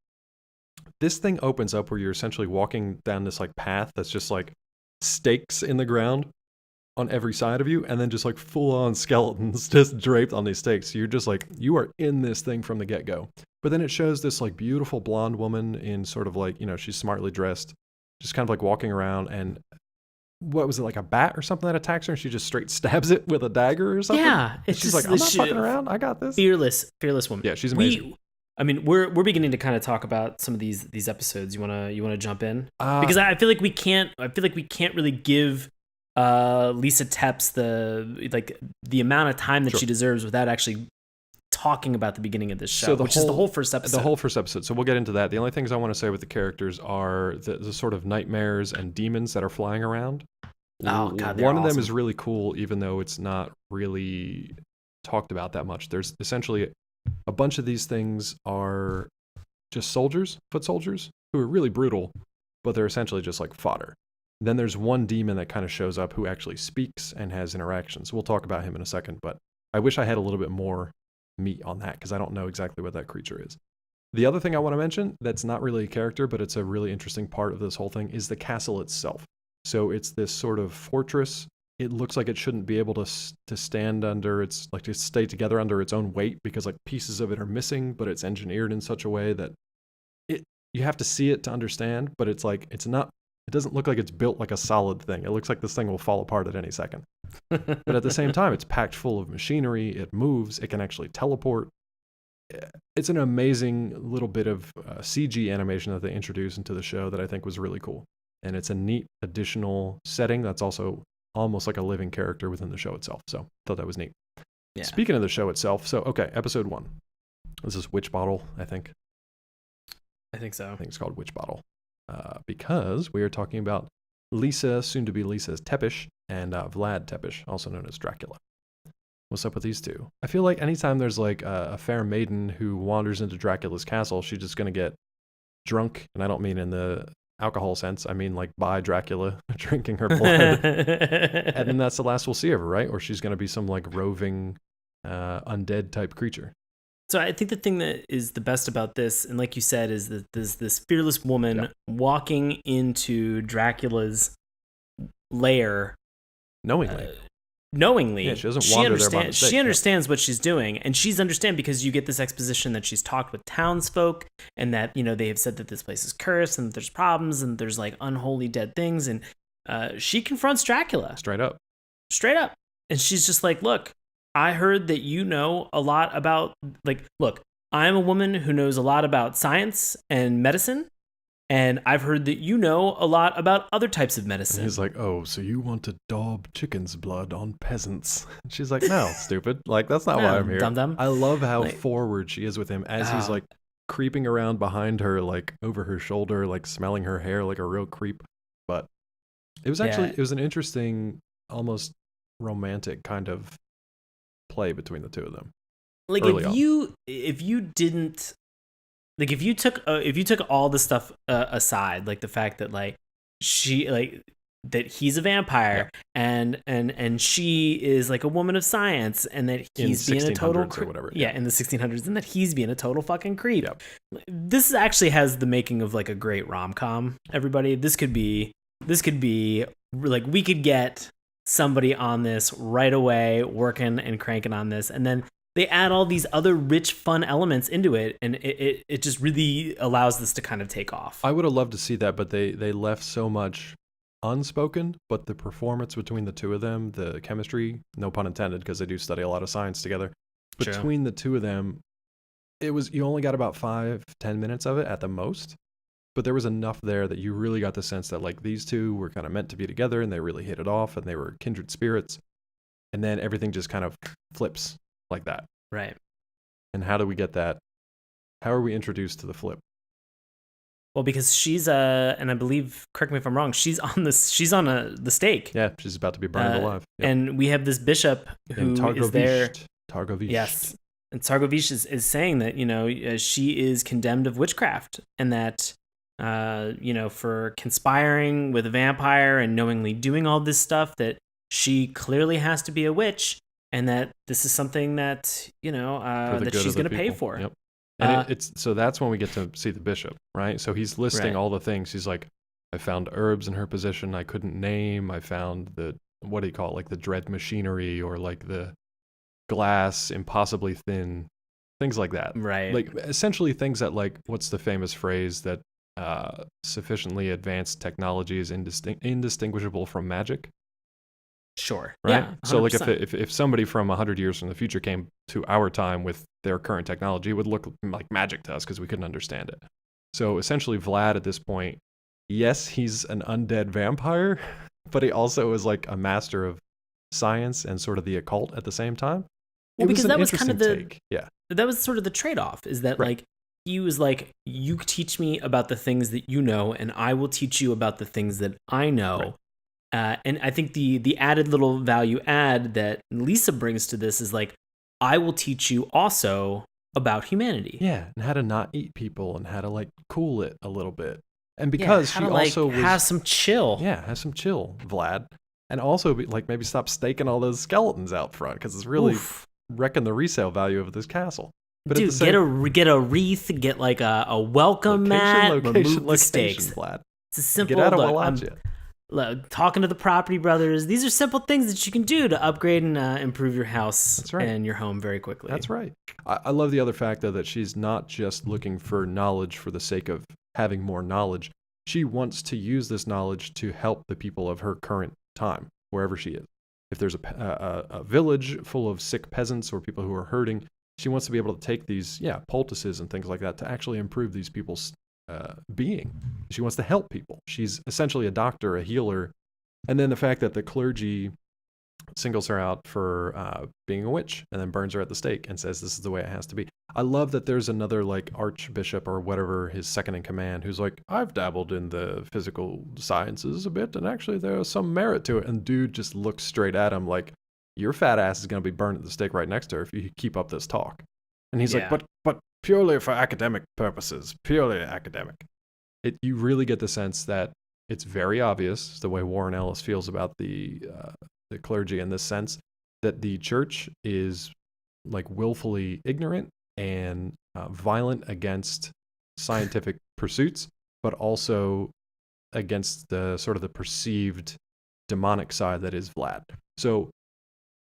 this thing opens up where you're essentially walking down this like path that's just like stakes in the ground on every side of you, and then just like full on skeletons just draped on these stakes. You're just like, you are in this thing from the get go. But then it shows this like beautiful blonde woman in sort of like, she's smartly dressed, just kind of like walking around, and what was it, like a bat or something that attacks her, and she just straight stabs it with a dagger or something?
Yeah.
She's like, I'm not fucking around. I got this.
Fearless woman.
Yeah, she's amazing.
We're beginning to kind of talk about some of these episodes. You wanna jump in? Because I feel like we can't really give Lisa Tepps the amount of time that she deserves without actually talking about the beginning of this show, which is the whole first episode.
The whole first episode. So we'll get into that. The only things I want to say with the characters are the sort of nightmares and demons that are flying around.
Oh God,
one of them is really cool, even though it's not really talked about that much. There's essentially a bunch of these things are just soldiers, foot soldiers, who are really brutal, but they're essentially just like fodder. Then there's one demon that kind of shows up who actually speaks and has interactions. We'll talk about him in a second, but I wish I had a little bit more meat on that because I don't know exactly what that creature is. The other thing I want to mention that's not really a character, but it's a really interesting part of this whole thing, is the castle itself. So it's this sort of fortress. It looks like it shouldn't be able to stand under its, like to stay together under its own weight because like pieces of it are missing, but it's engineered in such a way that you have to see it to understand, but it's like, it doesn't look like it's built like a solid thing. It looks like this thing will fall apart at any second. But at the same time, it's packed full of machinery. It moves. It can actually teleport. It's an amazing little bit of CG animation that they introduced into the show that I think was really cool. And it's a neat additional setting that's also almost like a living character within the show itself. So I thought that was neat. Yeah. Speaking of the show itself, so okay, episode 1. This is Witch Bottle, I think.
I think so.
I think it's called Witch Bottle. Because we are talking about Lisa, soon to be Lisa Tepes, and Vlad Tepes, also known as Dracula. What's up with these two? I feel like anytime there's like a fair maiden who wanders into Dracula's castle, she's just going to get drunk. And I don't mean in the alcohol sense. I mean like by Dracula drinking her blood. And then that's the last we'll see of her, right? Or she's going to be some like roving undead type creature.
So I think the thing that is the best about this, and like you said, is that there's this fearless woman walking into Dracula's lair knowingly.
Yeah, she doesn't wander there by mistake.
She understands what she's doing, and she's understand because you get this exposition that she's talked with townsfolk, and that they have said that this place is cursed, and that there's problems, and there's like unholy dead things, and she confronts Dracula
straight up,
and she's just like, look. I heard that you know a lot about, look, I'm a woman who knows a lot about science and medicine, and I've heard that you know a lot about other types of medicine.
And he's like, oh, so you want to daub chicken's blood on peasants? She's like, no, stupid. Like, that's not why I'm here.
Dum-dum.
I love how forward she is with him as he's like creeping around behind her, like over her shoulder, like smelling her hair like a real creep. But it was actually, it was an interesting, almost romantic kind of play between the two of them.
Like if you took all the stuff aside, like the fact that like she that he's a vampire and she is like a woman of science, and that he's being a total
or whatever.
In the 1600s, and that he's being a total fucking creep. This actually has the making of like a great rom-com. Everybody, this could be like, we could get somebody on this right away, working and cranking on this, and then they add all these other rich, fun elements into it, and it just really allows this to kind of take off.
I would have loved to see that, but they left so much unspoken. But the performance between the two of them, the chemistry, no pun intended, because they do study a lot of science together. Between the two of them, you only got about 5-10 minutes of it at the most. But there was enough there that you really got the sense that like these two were kind of meant to be together, and they really hit it off, and they were kindred spirits. And then everything just kind of flips like that.
Right.
And how do we get that? How are we introduced to the flip?
Well, because she's and I believe, correct me if I'm wrong, she's on the stake.
Yeah, she's about to be burned alive.
Yep. And we have this bishop who is there.
Targovish.
Yes. And Targovish is saying that, she is condemned of witchcraft, and that for conspiring with a vampire and knowingly doing all this stuff, that she clearly has to be a witch, and that this is something that
For the
that
good
she's
of the
going to pay
people.
for.
Yep. And
Uh,
it's so that's when we get to see the bishop, right? So he's listing
Right.
all the things. He's like, I found herbs in her possession I couldn't name. I found what do you call it? Like the dread machinery, or like the glass impossibly thin, things like that.
Right.
Like essentially things that, like, what's the famous phrase that sufficiently advanced technology is indistinguishable from magic,
Sure.
right?
Yeah.
So like
100%.
if somebody from 100 years from the future came to our time with their current technology, it would look like magic to us because we couldn't understand it. So essentially Vlad at this point, yes, he's an undead vampire, but he also is like a master of science and sort of the occult at the same time.
Well,
It was
because
an
that was kind
interesting
of
take. Yeah.
that was sort of the trade-off, is that
Right.
like he was like, you teach me about the things that you know, and I will teach you about the things that I know. And I think the added little value add that Lisa brings to this is like, I will teach you also about humanity.
Yeah, and how to not eat people and how to like cool it a little bit. And
Yeah,
because
how
she
to, like,
also
have
was
some chill.
yeah, have some chill, Vlad. And also like maybe stop staking all those skeletons out front because it's really
Oof.
wrecking the resale value of this castle. But at the
Dude,
same
get a wreath, get like a welcome mat, remove the stakes.
Vlad.
It's a simple
Get out of
look.
Wallachia.
Talking to the property brothers. These are simple things that you can do to upgrade and improve your house
That's right.
and your home very quickly.
That's right. I love the other fact, though, that she's not just looking for knowledge for the sake of having more knowledge. She wants to use this knowledge to help the people of her current time, wherever she is. If there's a village full of sick peasants or people who are hurting, she wants to be able to take these, poultices and things like that to actually improve these people's being. She wants to help people. She's essentially a doctor, a healer. And then the fact that the clergy singles her out for being a witch and then burns her at the stake and says this is the way it has to be. I love that there's another like archbishop or whatever, his second in command, who's like, I've dabbled in the physical sciences a bit and actually there's some merit to it. And dude just looks straight at him like, your fat ass is going to be burned at the stake right next to her if you keep up this talk. And he's like, but purely for academic purposes, purely academic. You really get the sense that it's very obvious the way Warren Ellis feels about the clergy in this sense, that the church is like willfully ignorant and violent against scientific pursuits, but also against the sort of the perceived demonic side that is Vlad. So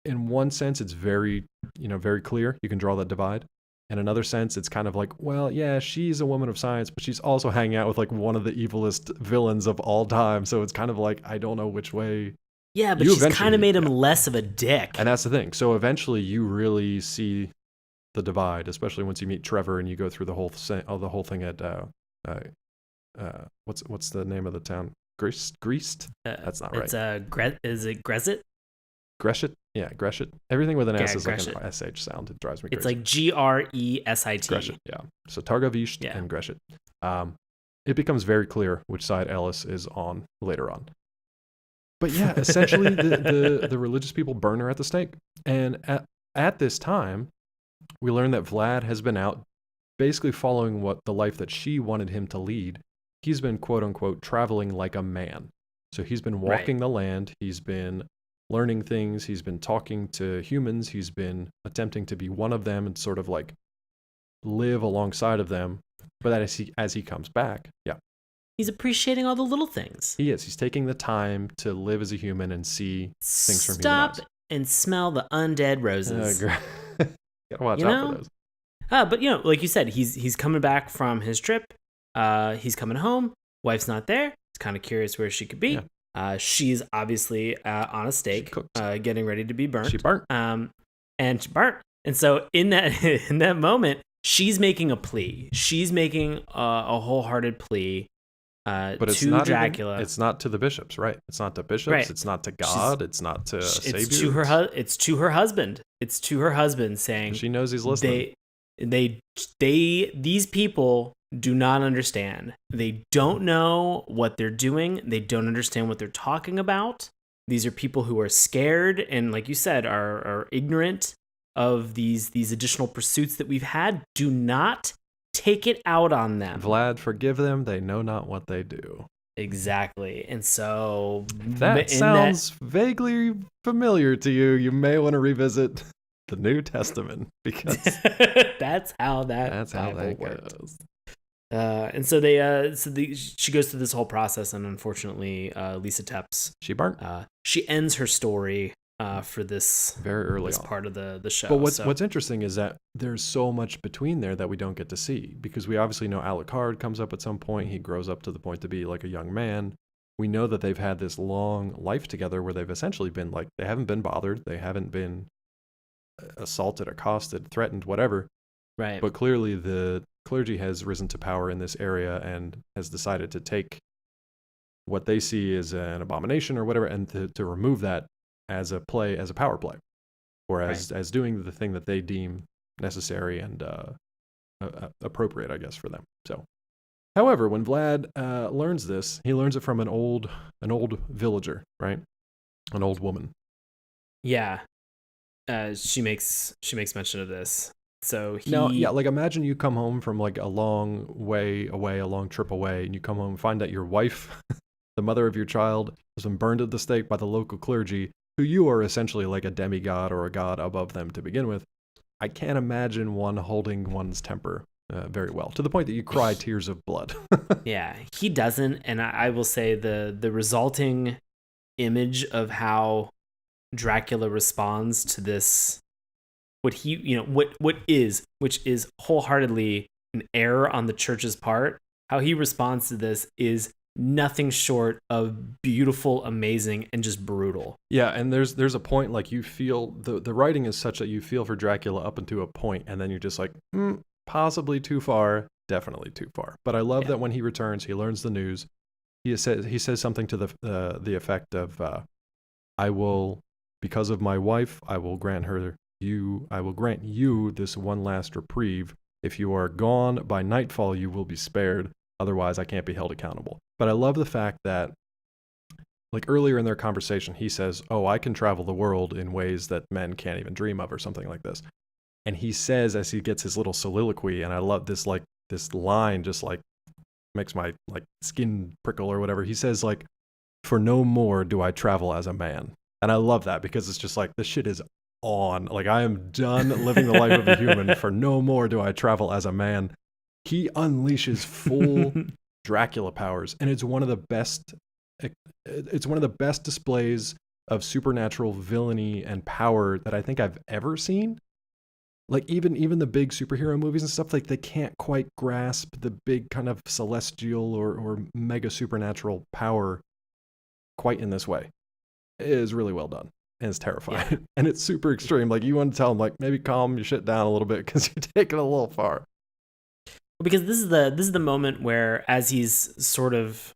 in one sense, it's very, very clear. You can draw that divide. In another sense, it's kind of like, well, yeah, she's a woman of science, but she's also hanging out with like one of the evilest villains of all time. So it's kind of like, I don't know which way.
Yeah, but she's kind of made him less of a dick.
And that's the thing. So eventually you really see the divide, especially once you meet Trevor and you go through the whole thing at, what's the name of the town? Greased? That's not right.
Is it Grezit?
Greshit? Yeah, Greshit. Everything with an S is
Greshit.
like an SH sound. It drives me crazy.
It's like Gresit.
Greshit, yeah. So Targovisht and Greshit. It becomes very clear which side Ellis is on later on. But yeah, essentially the religious people burn her at the stake. And at this time, we learn that Vlad has been out basically following the life that she wanted him to lead. He's been, quote unquote, traveling like a man. So he's been walking the land. He's been learning things. He's been talking to humans. He's been attempting to be one of them and sort of like live alongside of them. But as he comes back,
he's appreciating all the little things.
He is. He's taking the time to live as a human and see things from human eyes.
Stop and smell the undead roses.
Gotta watch out for those.
But like you said, he's coming back from his trip. He's coming home. Wife's not there. He's kind of curious where she could be. Yeah. She's obviously on a stake, getting ready to be burnt.
She burnt.
And she burnt. And so in that moment, she's making a plea. She's making a wholehearted plea
but it's
to
not
Dracula.
It's not to the bishops, right? It's not to bishops. Right. It's not to God. It's not to a savior.
It's to her husband. It's to her husband saying,
and she knows he's listening.
These people do not understand. They don't know what they're doing. They don't understand what they're talking about. These are people who are scared and, like you said, are ignorant of these additional pursuits that we've had. Do not take it out on them.
Vlad, forgive them. They know not what they do.
Exactly. And so
If that sounds vaguely familiar to you, you may want to revisit the New Testament, because
that's how that Bible worked.
goes.
And so she goes through this whole process, and unfortunately, Lisa Tepps,
She burnt.
She ends her story for this
very early
this
on.
part of the show.
But what's interesting is that there's so much between there that we don't get to see, because we obviously know Alucard comes up at some point. He grows up to the point to be like a young man. We know that they've had this long life together where they've essentially been like, they haven't been bothered, they haven't been assaulted, accosted, threatened, whatever.
Right.
But clearly the clergy has risen to power in this area and has decided to take what they see as an abomination or whatever, and to remove that as a power play, or as doing the thing that they deem necessary and appropriate, I guess, for them. So, however, when Vlad learns this, he learns it from an old villager, right? An old woman.
Yeah. She makes mention of this. So
like imagine you come home from like a long way away, a long trip away, and you come home and find that your wife, the mother of your child, has been burned at the stake by the local clergy, who you are essentially like a demigod or a god above them to begin with. I can't imagine one holding one's temper very well, to the point that you cry tears of blood.
Yeah, he doesn't, and I will say the resulting image of how Dracula responds to this, which is wholeheartedly an error on the church's part. How he responds to this is nothing short of beautiful, amazing, and just brutal.
Yeah, and there's a point, like, you feel the writing is such that you feel for Dracula up until a point, and then you're just like, possibly too far, definitely too far. But I love that when he returns, he learns the news. He says something to the effect of, "I will, because of my wife, I will grant you this one last reprieve. If you are gone by nightfall, you will be spared. Otherwise, I can't be held accountable." But I love the fact that, like, earlier in their conversation, he says, "Oh, I can travel the world in ways that men can't even dream of," or something like this. And he says, as he gets his little soliloquy, and I love this, like, this line just, like, makes my, like, skin prickle or whatever. He says, like, "For no more do I travel as a man." And I love that, because it's just like, this shit is on. Like, I am done living the life of a human. For no more do I travel as a man. He unleashes full Dracula powers, and it's one of the best displays of supernatural villainy and power that I think I've ever seen. Like, even the big superhero movies and stuff, like, they can't quite grasp the big kind of celestial or mega supernatural power quite in this way. It is really well done, and it's terrifying. Yeah. And it's super extreme. Like, you want to tell him, like, maybe calm your shit down a little bit, because you're taking it a little far.
Because this is the moment where, as he's sort of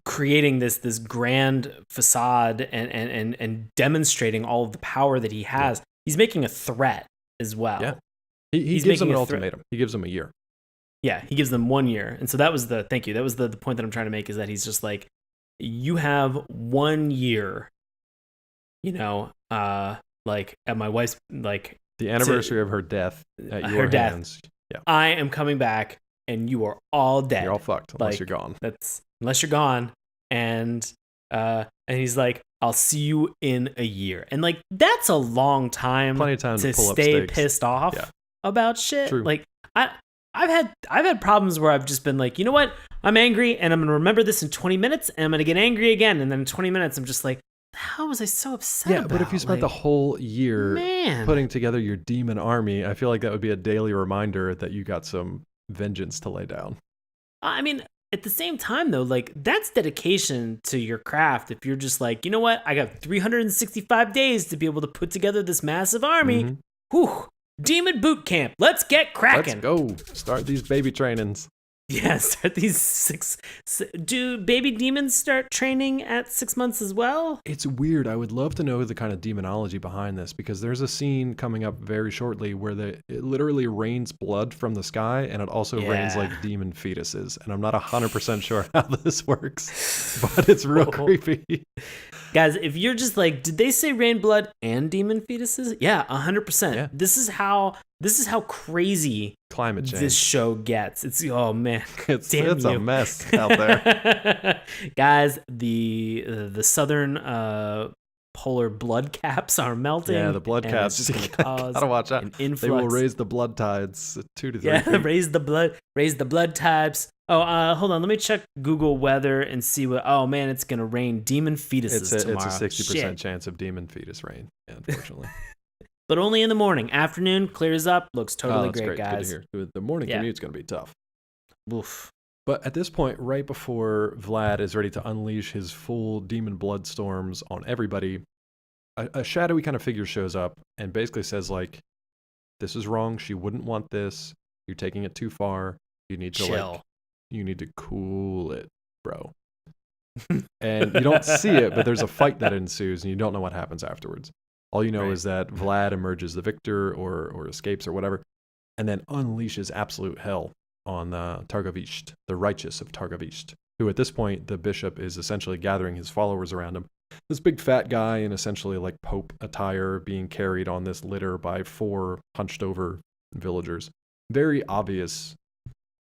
creating this grand facade and demonstrating all of the power that he has, he's making a threat as well.
Yeah, he gives them an ultimatum. He gives them a year.
Yeah, he gives them 1 year. And so that was the point that I'm trying to make, is that he's just like, you have 1 year, like, at my wife's, like,
the anniversary of her death at your hands. Yeah.
I am coming back, and you are all dead.
You're all fucked unless you're gone.
Unless you're gone. And he's like, I'll see you in a year. And, like, that's a long time.
Plenty of time to pull
stay
up stakes.
Pissed off about shit.
True.
Like, I've had problems where I've just been like, you know what? I'm angry, and I'm gonna remember this in 20 minutes, and I'm gonna get angry again, and then in 20 minutes I'm just like, how was I so upset about?
But if you spent the whole year putting together your demon army, I feel like that would be a daily reminder that you got some vengeance to lay down.
I mean, at the same time, though, like, that's dedication to your craft. If you're just like, you know what? I got 365 days to be able to put together this massive army.
Mm-hmm.
Whew. Demon boot camp. Let's get cracking.
Let's go. Start these baby trainings.
Yeah, start these do baby demons start training at 6 months as well?
It's weird. I would love to know the kind of demonology behind this, because there's a scene coming up very shortly where it literally rains blood from the sky, and it also rains, like, demon fetuses. And I'm not 100% sure how this works, but it's real creepy.
Guys, if you're just like, did they say rain blood and demon fetuses? Yeah, 100%.
Yeah.
This is how crazy
climate change.
this show gets. It's oh man,
it's
damn you.
a mess out there.
Guys, the southern polar blood caps are melting.
Yeah, the blood caps.
It's just gonna cause
gotta watch out.
an influx.
They will raise the blood tides 2 to 3
Yeah,
feet.
raise the blood types. Oh, hold on. Let me check Google weather and see what. Oh man, it's gonna rain demon fetuses tomorrow.
It's a 60%
Shit.
chance of demon fetus rain. Yeah, unfortunately.
But only in the morning. Afternoon clears up. Looks totally
that's
great, guys.
Good to hear. The morning commute's gonna be tough.
Oof.
But at this point, right before Vlad is ready to unleash his full demon blood storms on everybody, a shadowy kind of figure shows up and basically says, like, this is wrong. She wouldn't want this. You're taking it too far. You need to
Chill.
you need to cool it, bro. And you don't see it, but there's a fight that ensues, and you don't know what happens afterwards. All you know is that Vlad emerges the victor or escapes or whatever, and then unleashes absolute hell on Targovishte, the righteous of Targovishte, who at this point, the bishop is essentially gathering his followers around him. This big fat guy in essentially like Pope attire being carried on this litter by 4 hunched over villagers. Very obvious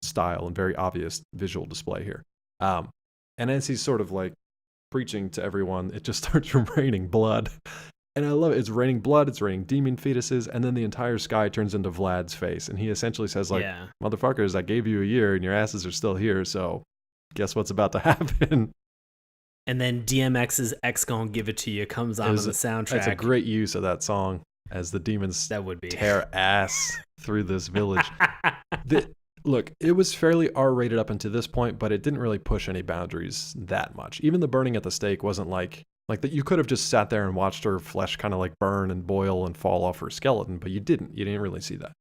style and very obvious visual display here. And as he's sort of like preaching to everyone, it just starts raining blood. And I love it. It's raining blood, it's raining demon fetuses, and then the entire sky turns into Vlad's face. And he essentially says, like, motherfuckers, I gave you a year and your asses are still here, so guess what's about to happen?
And then DMX's X Gon' Give It To You comes on the soundtrack.
It's a great use of that song as the demons tear ass through this village. Look, it was fairly R-rated up until this point, but it didn't really push any boundaries that much. Even the burning at the stake wasn't like that. You could have just sat there and watched her flesh kind of like burn and boil and fall off her skeleton, but you didn't. You didn't really see that.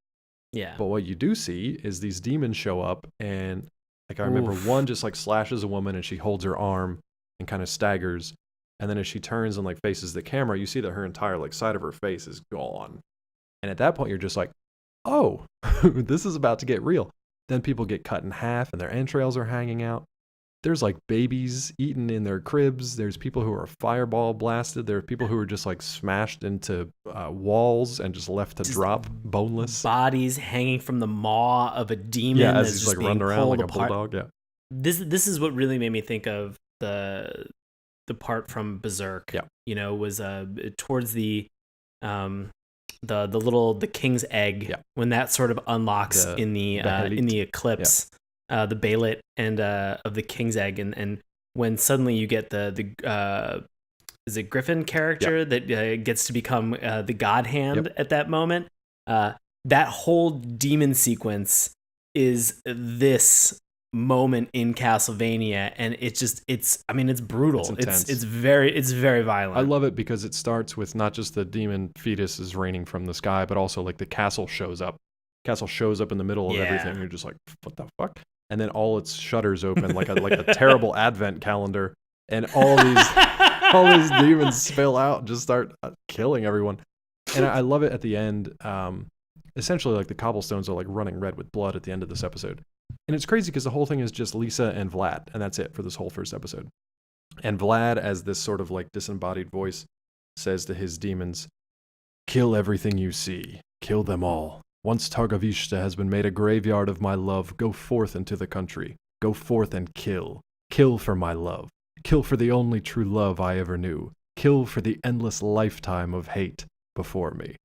Yeah.
But what you do see is these demons show up, and like I remember one just like slashes a woman and she holds her arm and kind of staggers, and then as she turns and like faces the camera, you see that her entire like side of her face is gone. And at that point, you're just like, oh, this is about to get real. Then people get cut in half and their entrails are hanging out. There's like babies eaten in their cribs. There's people who are fireball blasted. There are people who are just like smashed into walls and just left to drop boneless.
Bodies hanging from the maw of a demon.
Yeah, as he's like running around like a bulldog. Yeah.
This is what really made me think of the part from Berserk.
Yeah.
You know, was towards the king's egg when that sort of unlocks in the eclipse, the Balit and of the king's egg, and when suddenly you get the is it Griffin character that gets to become the God Hand at that moment. That whole demon sequence is this moment in Castlevania, and it's brutal. It's very violent.
I love it because it starts with not just the demon fetus is raining from the sky, but also like the castle shows up. Castle shows up in the middle of everything. You're just like, what the fuck? And then all its shutters open like a terrible advent calendar, and all these demons spill out and just start killing everyone. And I love it at the end. Essentially, like the cobblestones are like running red with blood at the end of this episode. And it's crazy because the whole thing is just Lisa and Vlad, and that's it for this whole first episode. And Vlad, as this sort of like disembodied voice, says to his demons, kill everything you see. Kill them all. Once Targovishte has been made a graveyard of my love, go forth into the country. Go forth and kill. Kill for my love. Kill for the only true love I ever knew. Kill for the endless lifetime of hate before me.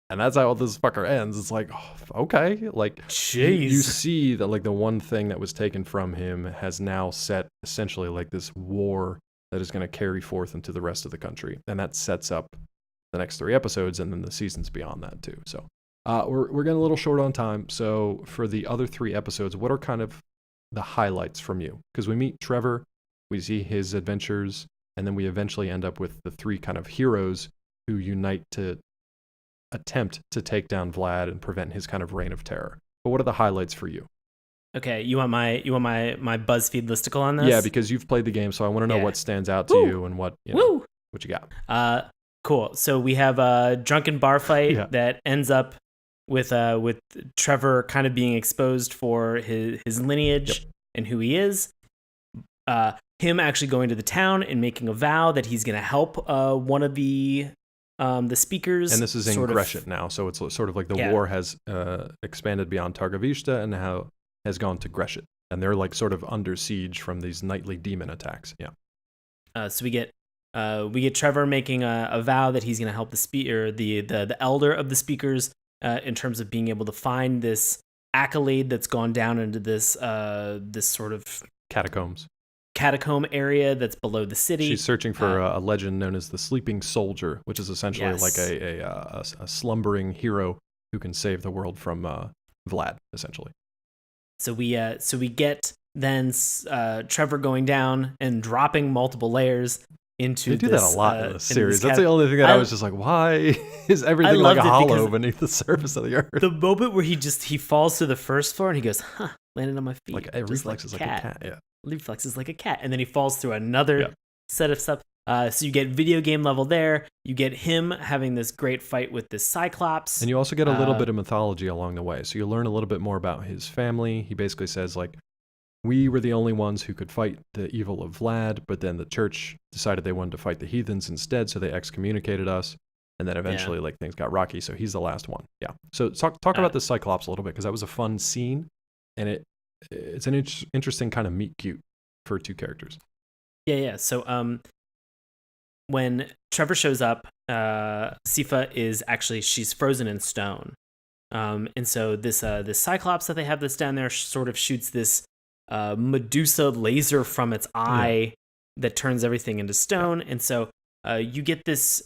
And that's how this fucker ends. It's like, oh, okay. Like, you see that like the one thing that was taken from him has now set essentially like this war that is going to carry forth into the rest of the country. And that sets up the next 3 episodes and then the seasons beyond that too. So we're getting a little short on time. So for the other 3 episodes, what are kind of the highlights from you? Because we meet Trevor, we see his adventures, and then we eventually end up with the 3 kind of heroes who unite to attempt to take down Vlad and prevent his kind of reign of terror. But what are the highlights for you?
Okay, you want my BuzzFeed listicle on this?
Yeah, because you've played the game, so I want to know what stands out to you and what you got.
Cool. So we have a drunken bar fight that ends up with Trevor kind of being exposed for his lineage and who he is. Him actually going to the town and making a vow that he's going to help one of the The speakers,
And this is in
sort
Gresham now, so it's sort of like the war has expanded beyond Targovishta and now has gone to Gresham, and they're like sort of under siege from these nightly demon attacks. Yeah.
So we get Trevor making a vow that he's going to help the elder of the speakers in terms of being able to find this accolade that's gone down into this sort of catacomb area that's below the city.
She's searching for a legend known as the Sleeping Soldier, which is essentially like a slumbering hero who can save the world from Vlad, essentially.
So we get then Trevor going down and dropping multiple layers into.
They do that a lot in this series. That's the only thing that I was just like, why is everything like a hollow beneath the surface of the earth?
The moment where he falls to the first floor and he goes, landed on my feet.
Like it reflexes like a cat. Yeah.
Reflexes like a cat. And then he falls through another set of stuff. So you get video game level there. You get him having this great fight with this Cyclops.
And you also get a little bit of mythology along the way. So you learn a little bit more about his family. He basically says, like, we were the only ones who could fight the evil of Vlad, but then the church decided they wanted to fight the heathens instead, so they excommunicated us. And then eventually, like, things got rocky, so he's the last one. Yeah. So talk about the Cyclops a little bit, because that was a fun scene, and it's an interesting kind of meet cute for two characters.
Yeah. So when Trevor shows up, Sifa is actually, she's frozen in stone. And so this Cyclops that they have that's down there sort of shoots this Medusa laser from its eye that turns everything into stone. And so you get this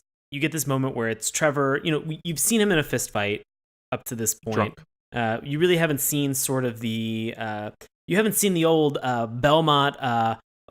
moment where it's Trevor, you've seen him in a fist fight up to this point. You really haven't seen sort of the old Belmont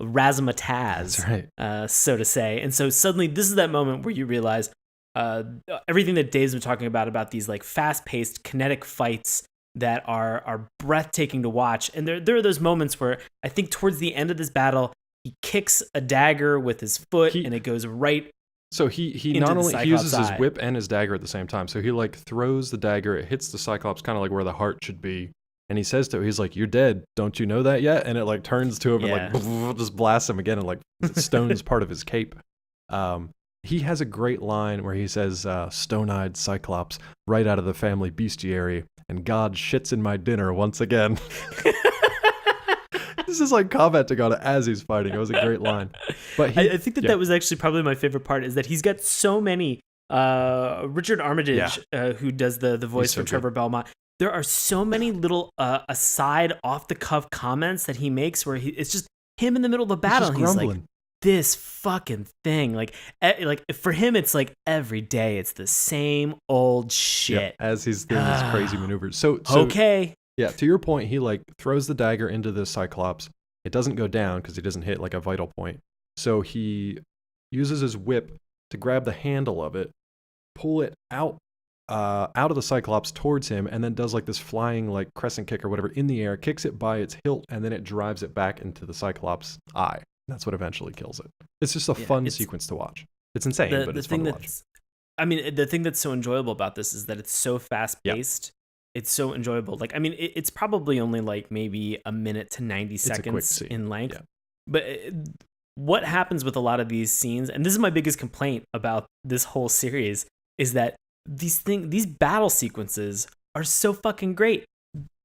razzmatazz,
right.
So to say. And so suddenly this is that moment where you realize everything that Dave's been talking about these like fast-paced kinetic fights that are breathtaking to watch. And there are those moments where I think towards the end of this battle, he kicks a dagger with his foot and it goes right.
So he not only he uses his whip and his dagger at the same time. So he like throws the dagger, it hits the Cyclops kind of like where the heart should be. And he says to him, he's like, "You're dead. Don't you know that yet?" And it like turns to him and like just blasts him again and like stones part of his cape. He has a great line where he says, "Stone-eyed Cyclops, right out of the family bestiary, and God shits in my dinner once again." This is like commenting on it as he's fighting. It was a great line. But
I think that was actually probably my favorite part, is that he's got so many. Richard Armitage, who does the voice for Trevor Belmont, there are so many little aside off the cuff comments that he makes where it's just him in the middle of the battle. And he's like, this fucking thing, like for him, it's like every day it's the same old shit
as he's doing these crazy maneuvers. So
okay.
Yeah, to your point, he like throws the dagger into the Cyclops. It doesn't go down because he doesn't hit like a vital point. So he uses his whip to grab the handle of it, pull it out of the Cyclops towards him, and then does like this flying like crescent kick or whatever in the air, kicks it by its hilt, and then it drives it back into the Cyclops' eye. That's what eventually kills it. It's just a fun sequence to watch. It's insane, but it's fun to watch.
I mean, the thing that's so enjoyable about this is that it's so fast-paced. Yeah. It's so enjoyable. Like, I mean, it's probably only like maybe a minute to 90 seconds in length. Yeah. But what happens with a lot of these scenes, and this is my biggest complaint about this whole series, is that these battle sequences are so fucking great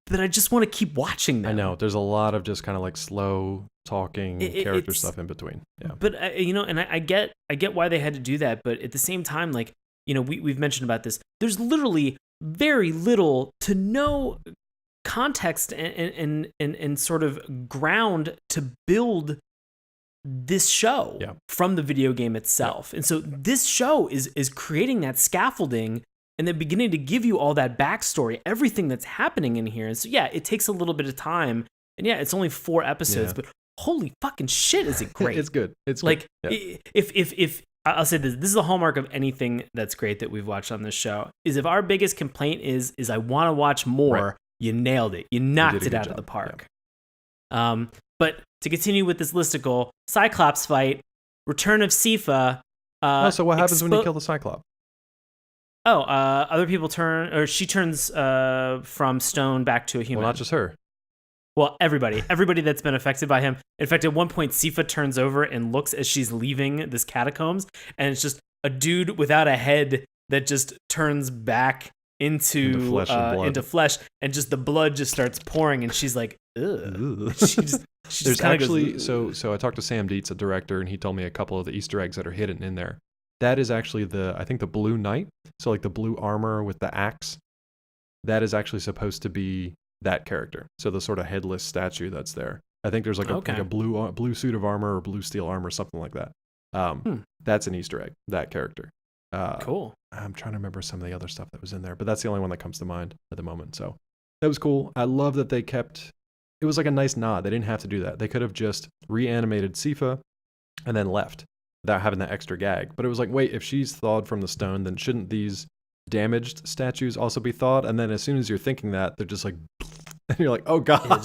that I just want to keep watching them.
I know. There's a lot of just kind of like slow talking character stuff in between. Yeah.
But and I get why they had to do that, but at the same time, like, we've mentioned about this. There's literally very little to no context and sort of ground to build this show from the video game itself. And so this show is creating that scaffolding and then beginning to give you all that backstory, everything that's happening in here. And so, it takes a little bit of time. And it's only 4 episodes, but holy fucking shit, is it great.
It's good. It's
like,
good.
If I'll say this is the hallmark of anything that's great that we've watched on this show, is if our biggest complaint is I want to watch more, you nailed it. You knocked it out of the park. Yeah. But to continue with this listicle, Cyclops fight, return of Sifa.
So what happens when you kill the Cyclops?
Other people she turns from stone back to a human.
Well, not just her.
Well, everybody that's been affected by him. In fact, at one point, Sifa turns over and looks as she's leaving this catacombs, and it's just a dude without a head that just turns back into
flesh and blood.
into flesh, and just the blood just starts pouring, and she's like, ugh. She
There's
just kinda
actually
goes,
so I talked to Sam Dietz, a director, and he told me a couple of the Easter eggs that are hidden in there. That is actually I think the Blue Knight. So like the blue armor with the axe. That is actually supposed to be that character. So the sort of headless statue that's there. I think there's like a blue suit of armor or blue steel armor, something like that. That's an Easter egg. That character.
cool.
I'm trying to remember some of the other stuff that was in there, but that's the only one that comes to mind at the moment. So that was cool. I love that they kept. It was like a nice nod. They didn't have to do that. They could have just reanimated Sifa and then left without having that extra gag. But it was like, wait, if she's thawed from the stone, then shouldn't these damaged statues also be thawed? And then as soon as you're thinking that, they're just like, and you're like, oh god,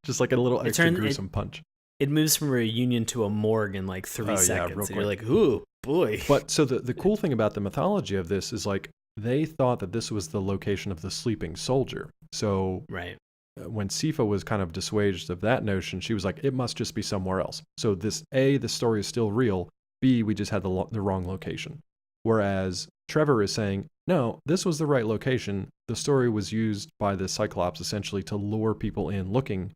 just like a little extra gruesome punch.
It moves from a reunion to a morgue in like 3 seconds.
Real
and you're
quick.
like, ooh, boy.
But so the cool thing about the mythology of this is like they thought that this was the location of the sleeping soldier. So
right.
When Sifa was kind of dissuaded of that notion, she was like, it must just be somewhere else. So this story is still real. B, we just had the wrong location. Whereas Trevor is saying, no, this was the right location. The story was used by the Cyclops essentially to lure people in looking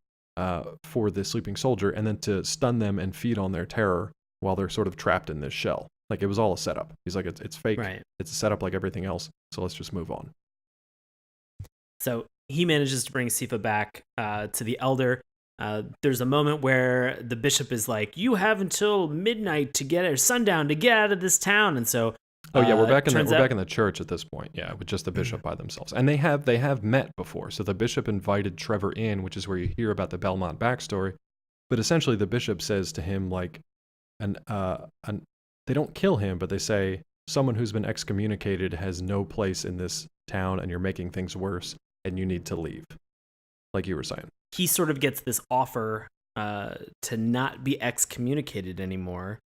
for the sleeping soldier and then to stun them and feed on their terror while they're sort of trapped in this shell. Like it was all a setup. He's like, it's fake. Right. It's a setup like everything else. So let's just move on.
So he manages to bring Sifa back to the Elder. There's a moment where the bishop is like, you have until midnight or sundown to get out of this town. And so
we're back in the church at this point. Yeah, with just the bishop by themselves. And they have met before. So the bishop invited Trevor in, which is where you hear about the Belmont backstory. But essentially the bishop says to him like they don't kill him, but they say someone who's been excommunicated has no place in this town and you're making things worse and you need to leave. Like you were saying.
He sort of gets this offer to not be excommunicated anymore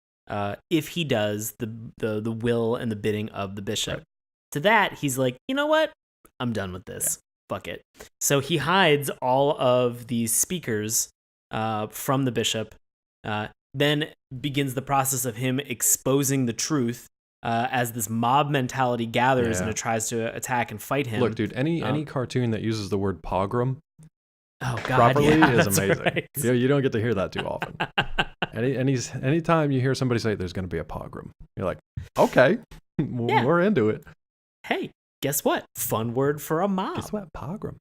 if he does the will and the bidding of the bishop. Right. To that, he's like, you know what? I'm done with this. Yeah. Fuck it. So he hides all of these speakers from the bishop, then begins the process of him exposing the truth as this mob mentality gathers and it tries to attack and fight him.
Look, dude, any cartoon that uses the word pogrom
properly
is amazing.
Right.
Yeah, you don't get to hear that too often. Anytime you hear somebody say there's going to be a pogrom, you're like, okay, we're into it.
Hey, guess what? Fun word for a mob.
Guess what? Pogrom.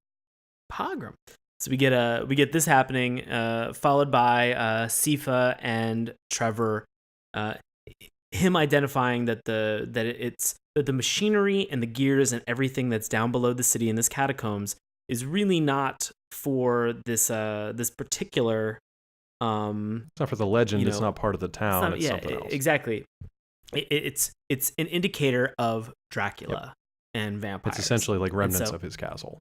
So we get this happening, followed by Sifa and Trevor, him identifying that the machinery and the gears and everything that's down below the city in this catacombs is really not for this particular.
It's not for the legend. It's not part of the town. It's something else.
Exactly. It's an indicator of Dracula and vampires.
It's essentially like remnants of his castle.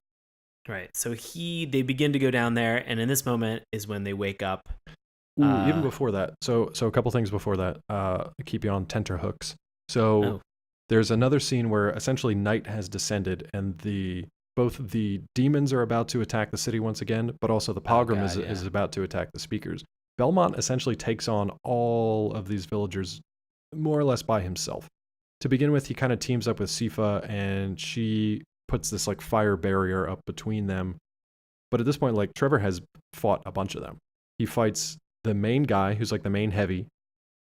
Right. So they begin to go down there, and in this moment is when they wake up.
Even before that. So a couple things before that. Keep you on tenterhooks. So there's another scene where essentially night has descended, and both the demons are about to attack the city once again, but also the pogrom is about to attack the speakers. Belmont essentially takes on all of these villagers more or less by himself. To begin with, he kind of teams up with Sifa, and she puts this like fire barrier up between them. But at this point, like Trevor has fought a bunch of them. He fights the main guy, who's like the main heavy.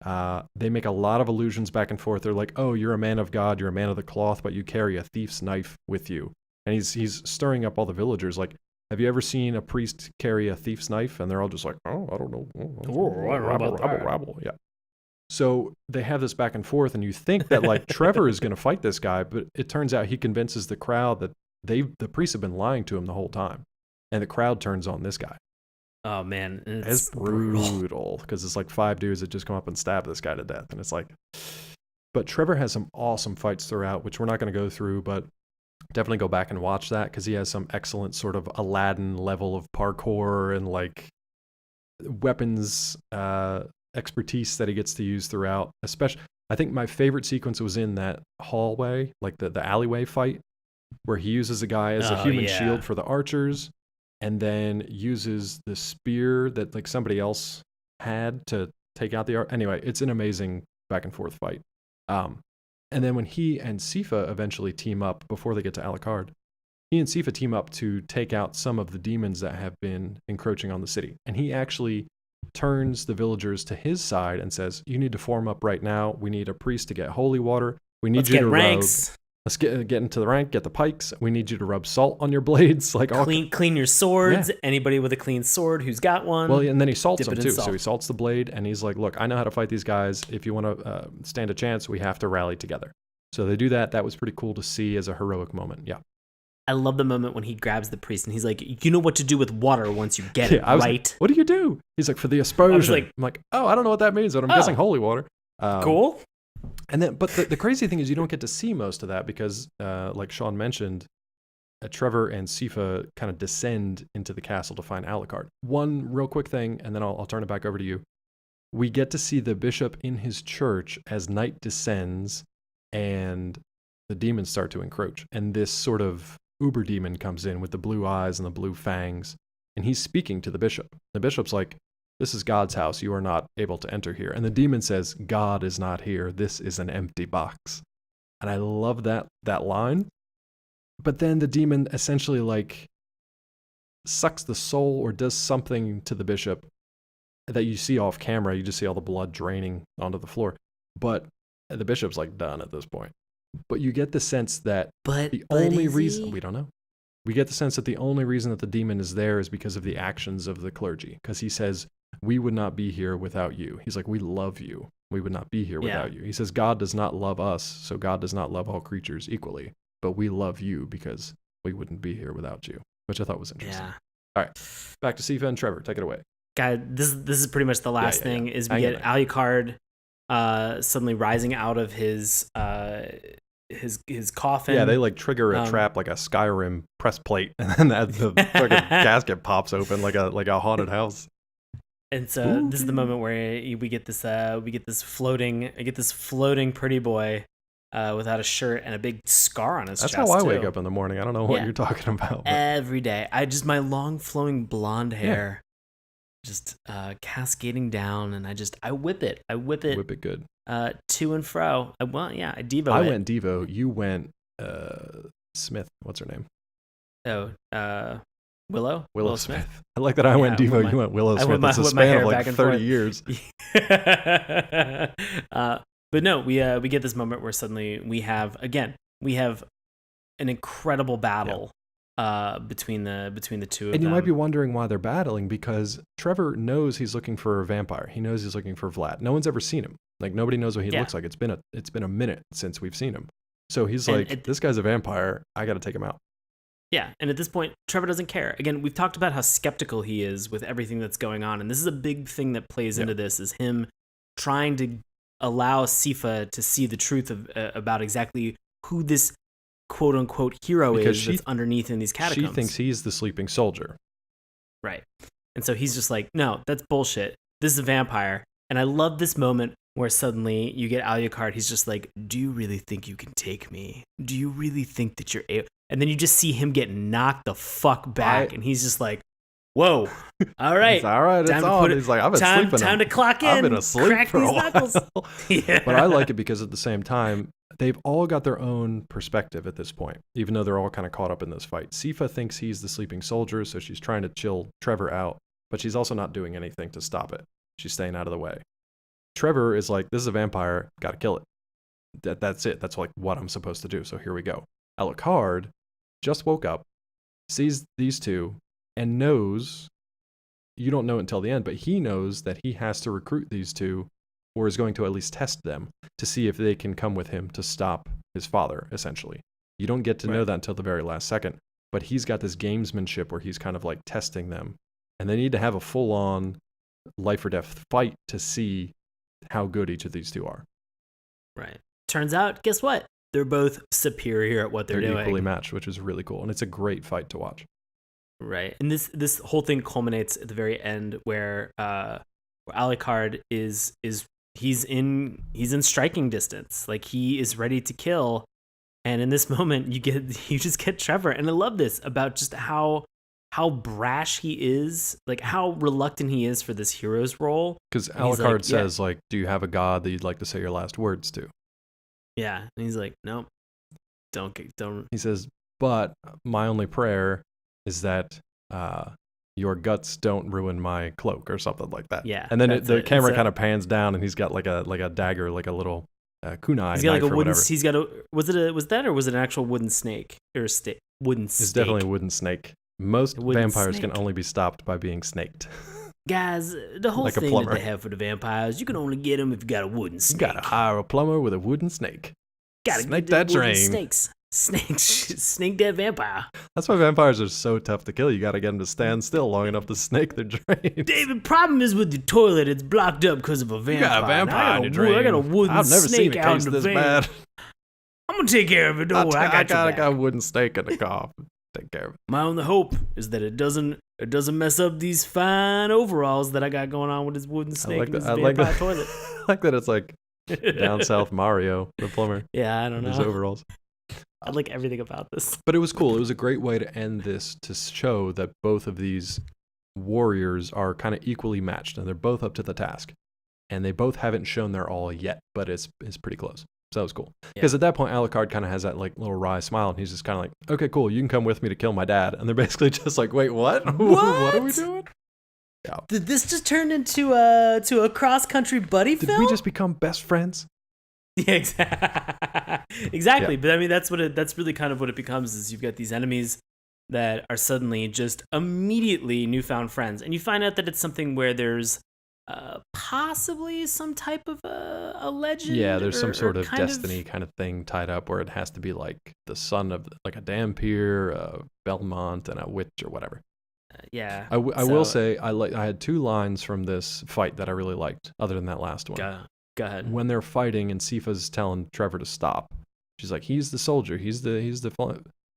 They make a lot of allusions back and forth. They're like, oh, you're a man of God, you're a man of the cloth, but you carry a thief's knife with you. And he's stirring up all the villagers. Like, have you ever seen a priest carry a thief's knife? And they're all just like, oh, I don't know. Rabble. Yeah. So they have this back and forth, and you think that like Trevor is going to fight this guy, but it turns out he convinces the crowd that the priests have been lying to him the whole time, and the crowd turns on this guy.
Oh man,
it's brutal because it's like 5 dudes that just come up and stab this guy to death, and it's like. But Trevor has some awesome fights throughout, which we're not going to go through, but definitely go back and watch that because he has some excellent sort of Aladdin level of parkour and like weapons expertise that he gets to use throughout. Especially, I think my favorite sequence was in that hallway, like the alleyway fight, where he uses a guy as a human shield for the archers, and then uses the spear that like somebody else had to take out the archer. Anyway, it's an amazing back and forth fight. And then when he and Sifa eventually team up before they get to Alucard, he and Sifa team up to take out some of the demons that have been encroaching on the city. And he actually turns the villagers to his side and says, you need to form up right now. We need a priest to get holy water. We need you to
ranks.
Let's get into the rank, get the pikes. We need you to rub salt on your blades. Like
clean your swords. Yeah. Anybody with a clean sword who's got one.
Well, and then he salts them too. So he salts the blade and he's like, look, I know how to fight these guys. If you want to stand a chance, we have to rally together. So they do that. That was pretty cool to see as a heroic moment. Yeah.
I love the moment when he grabs the priest and he's like, you know what to do with water once you get it, right?
Like, what do you do? He's like, for the aspersion. I'm like, oh, I don't know what that means, but I'm guessing holy water.
Cool.
And then, but the crazy thing is you don't get to see most of that because, like Sean mentioned, Trevor and Sifa kind of descend into the castle to find Alucard. One real quick thing, and then I'll turn it back over to you. We get to see the bishop in his church as night descends and the demons start to encroach. And this sort of uber demon comes in with the blue eyes and the blue fangs, and he's speaking to the bishop. The bishop's like, this is God's house. You are not able to enter here. And the demon says, God is not here. This is an empty box. And I love that line. But then the demon essentially like sucks the soul or does something to the bishop that you see off camera. You just see all the blood draining onto the floor. But the bishop's like done at this point. But you get the sense that the only reason, we don't know. We get the sense that the only reason that the demon is there is because of the actions of the clergy. Because he says, we would not be here without you. He's like, we love you. We would not be here without you. He says, God does not love us, so God does not love all creatures equally. But we love you because we wouldn't be here without you, which I thought was interesting. Yeah. All right, back to Sifa and Trevor. Take it away.
God, this is pretty much the last thing. Is we get Alucard suddenly rising out of his coffin.
Yeah, they like trigger a trap like a Skyrim press plate, and then the fucking casket pops open like a haunted house.
And so this is the moment where we get this floating pretty boy without a shirt and a big scar on his chest.
That's how I wake up in the morning. I don't know what you're talking about. But.
Every day. My long flowing blonde hair just cascading down, and I whip it. Whip it
good.
To and fro. I Devo.
I went Devo. You went Smith. What's her name?
Oh, Willow Smith.
I like that I went Devo, you went Willow Smith. That's a span of like 30 years.
But no, we get this moment where suddenly we have an incredible battle between the two of them.
And you might be wondering why they're battling, because Trevor knows he's looking for a vampire. He knows he's looking for Vlad. No one's ever seen him. Like, nobody knows what he looks like. It's been a minute since we've seen him. So he's this guy's a vampire. I got to take him out.
Yeah, and at this point, Trevor doesn't care. Again, we've talked about how skeptical he is with everything that's going on, and this is a big thing that plays into this, is him trying to allow Sifa to see the truth about exactly who this quote-unquote hero is that's underneath in these catacombs.
She thinks he's the sleeping soldier.
Right. And so he's just like, no, that's bullshit. This is a vampire. And I love this moment where suddenly you get Alucard. He's just like, do you really think you can take me? Do you really think that you're able? And then you just see him get knocked the fuck back, and he's just like, whoa, all right.
It's all right, it's on. He's like, I've been sleeping.
Time to clock in.
I've been asleep
crack
for
these
a while.
knuckles. Yeah.
But I like it because at the same time, they've all got their own perspective at this point, even though they're all kind of caught up in this fight. Sifa thinks he's the sleeping soldier, so she's trying to chill Trevor out, but she's also not doing anything to stop it. She's staying out of the way. Trevor is like, this is a vampire, gotta kill it. That's it. That's like what I'm supposed to do, so here we go. Alucard just woke up, sees these two, and knows, you don't know until the end, but he knows that he has to recruit these two, or is going to at least test them to see if they can come with him to stop his father, essentially. You don't get to know that until the very last second, but he's got this gamesmanship where he's kind of like testing them, and they need to have a full-on life or death fight to see how good each of these two are.
Right. Turns out, guess what? They're both superior at what they're doing.
Equally matched, which is really cool. And it's a great fight to watch.
Right. And this whole thing culminates at the very end where Alucard he's in striking distance. Like, he is ready to kill. And in this moment you just get Trevor. And I love this about just how brash he is, like how reluctant he is for this hero's role.
Because Alucard says, like, do you have a god that you'd like to say your last words to?
Yeah, and he's like, nope, don't.
He says, but my only prayer is that your guts don't ruin my cloak or something like that.
Yeah,
and then the camera kind of pans down, and he's got like a dagger, like a little kunai.
He's got like a wooden.
Whatever.
He's got a. Was that or was it an actual wooden snake or a wooden snake?
It's definitely a wooden snake. Most vampires can only be stopped by being snaked.
Guys, the whole thing that they have for the vampires, you can only get them if you got a wooden snake.
You gotta hire a plumber with a wooden snake.
Gotta
snake
that
drain.
Snakes. Snake that vampire.
That's why vampires are so tough to kill. You gotta get them to stand still long enough to snake their drain.
David, problem is with the toilet, it's blocked up because of a vampire.
You got a vampire in your drain.
I got a wooden
I've never
snake
seen a
out
case
in the
this
van.
bad.
I'm gonna take care of it. Don't worry, I got
a wooden snake in the car. Take care of it.
My only hope is that it doesn't mess up these fine overalls that I got going on with this wooden snake and this vampire toilet.
I like that it's like down south Mario, the plumber.
Yeah, I don't know.
His overalls.
I like everything about this.
But it was cool. It was a great way to end this, to show that both of these warriors are kind of equally matched, and they're both up to the task. And they both haven't shown their all yet, but it's pretty close. So that was cool. Because at that point, Alucard kind of has that like little wry smile, and he's just kind of like, okay, cool, you can come with me to kill my dad. And they're basically just like, wait, what? What are we doing? Yeah.
Did this just turn into a cross-country buddy film?
Did we just become best friends?
Yeah, exactly. Yeah. But I mean, that's really kind of what it becomes, is you've got these enemies that are suddenly just immediately newfound friends. And you find out that it's something where there's possibly some type of a legend.
Yeah, there's some sort of destiny kind of thing tied up where it has to be like the son of like a Dampier, a Belmont, and a witch or whatever.
Yeah.
I will say I had two lines from this fight that I really liked, other than that last one.
Go ahead.
When they're fighting and Sifa's telling Trevor to stop, she's like, he's the soldier, he's the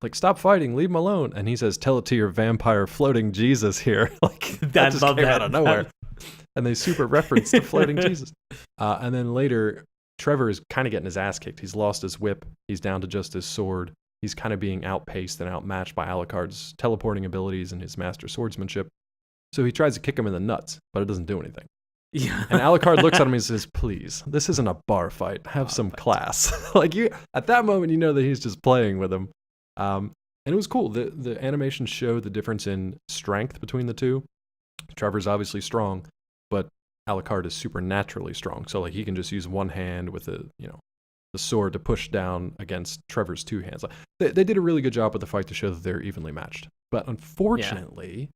like, stop fighting, leave him alone. And he says, tell it to your vampire floating Jesus here. Like, that just came out of nowhere. And they super reference the floating Jesus. And then later, Trevor is kind of getting his ass kicked. He's lost his whip. He's down to just his sword. He's kind of being outpaced and outmatched by Alucard's teleporting abilities and his master swordsmanship. So he tries to kick him in the nuts, but it doesn't do anything.
Yeah.
And Alucard looks at him and says, please, this isn't a bar fight. Have some class. Like, you, at that moment, you know that he's just playing with him. And it was cool. The animation showed the difference in strength between the two. Trevor's obviously strong, but Alucard is supernaturally strong. So like, he can just use one hand with the sword to push down against Trevor's two hands. They did a really good job with the fight to show that they're evenly matched. But unfortunately,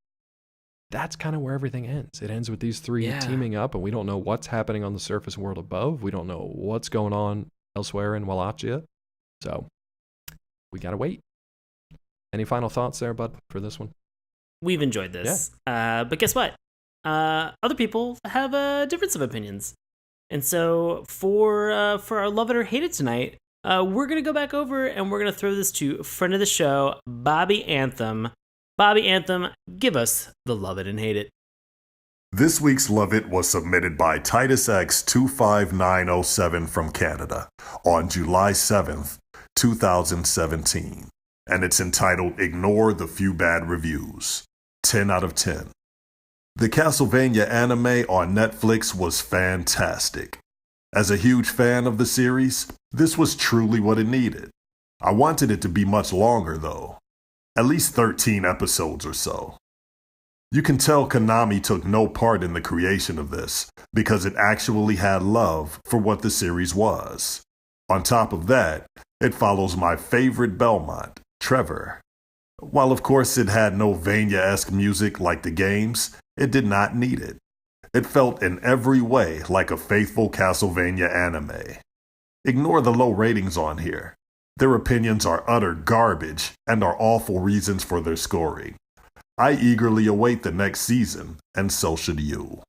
that's kind of where everything ends. It ends with these three teaming up, and we don't know what's happening on the surface world above. We don't know what's going on elsewhere in Wallachia. So we got to wait. Any final thoughts there, bud, for this one?
We've enjoyed this. Yeah. But guess what? Other people have a difference of opinions. And so for our love it or hate it tonight, we're going to go back over and we're going to throw this to friend of the show, Bobby Anthem. Bobby Anthem, give us the love it and hate it.
This week's Love It was submitted by Titus X 25907 from Canada on July 7th, 2017. And it's entitled Ignore the Few Bad Reviews. 10 out of 10. The Castlevania anime on Netflix was fantastic. As a huge fan of the series, this was truly what it needed. I wanted it to be much longer though. At least 13 episodes or so. You can tell Konami took no part in the creation of this because it actually had love for what the series was. On top of that, it follows my favorite Belmont, Trevor. While of course it had no Vania-esque music like the games, it did not need it. It felt in every way like a faithful Castlevania anime. Ignore the low ratings on here. Their opinions are utter garbage and are awful reasons for their scoring. I eagerly await the next season, and so should you.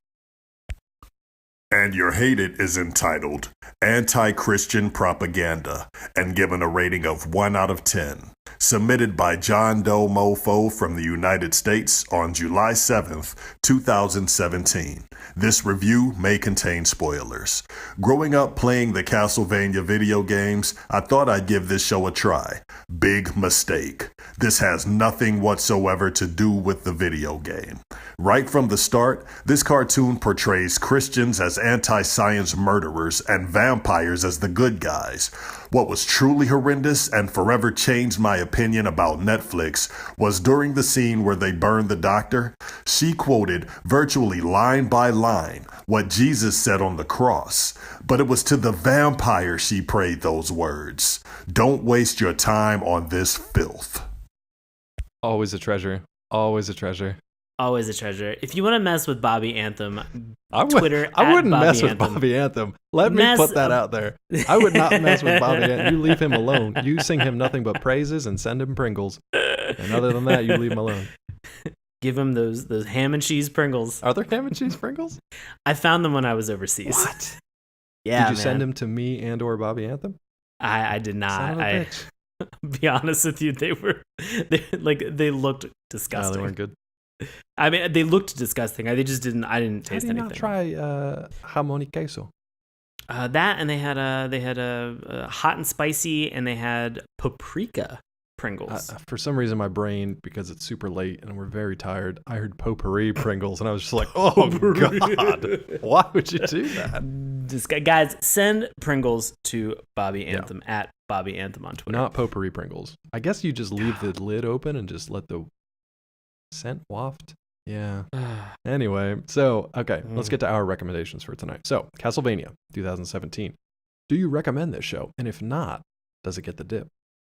And your hate it is entitled Anti-Christian Propaganda and given a rating of 1 out of 10. Submitted by John Doe Mofo from the United States on July 7th, 2017. This review may contain spoilers. Growing up playing the Castlevania video games, I thought I'd give this show a try. Big mistake. This has nothing whatsoever to do with the video game. Right from the start, this cartoon portrays Christians as anti-science murderers and vampires as the good guys. What was truly horrendous and forever changed my opinion about Netflix was during the scene where they burned the doctor. She quoted virtually line by line what Jesus said on the cross, but it was to the vampire she prayed those words. Don't waste your time on this filth.
Always a treasure. Always a treasure.
Always a treasure. If you want to mess with Bobby Anthem,
I
Twitter
wouldn't
Bobby
mess with
Anthem.
Bobby Anthem. Let me put that out there. I would not mess with Bobby Anthem. You leave him alone. You sing him nothing but praises and send him Pringles. And other than that, you leave him alone.
Give him those ham and cheese Pringles.
Are there ham and cheese Pringles?
I found them when I was overseas.
What?
Yeah,
Did you send them to me and or Bobby Anthem?
I did not.
Son of a bitch.
Be honest with you, they looked disgusting.
No, they weren't good.
I mean, they looked disgusting. I didn't taste
How did you
anything.
not try jamon y queso?
That, and they had a hot and spicy, and they had paprika Pringles.
For some reason, my brain, because it's super late and we're very tired, I heard potpourri Pringles, and I was just like, oh, God. Why would you do that?
Guys, send Pringles to Bobby Anthem at Bobby Anthem on Twitter.
Not potpourri Pringles. I guess you just leave the lid open and just let the scent waft. Yeah. Anyway, so, okay, let's get to our recommendations for tonight. So, Castlevania 2017. Do you recommend this show? And if not, does it get the dip?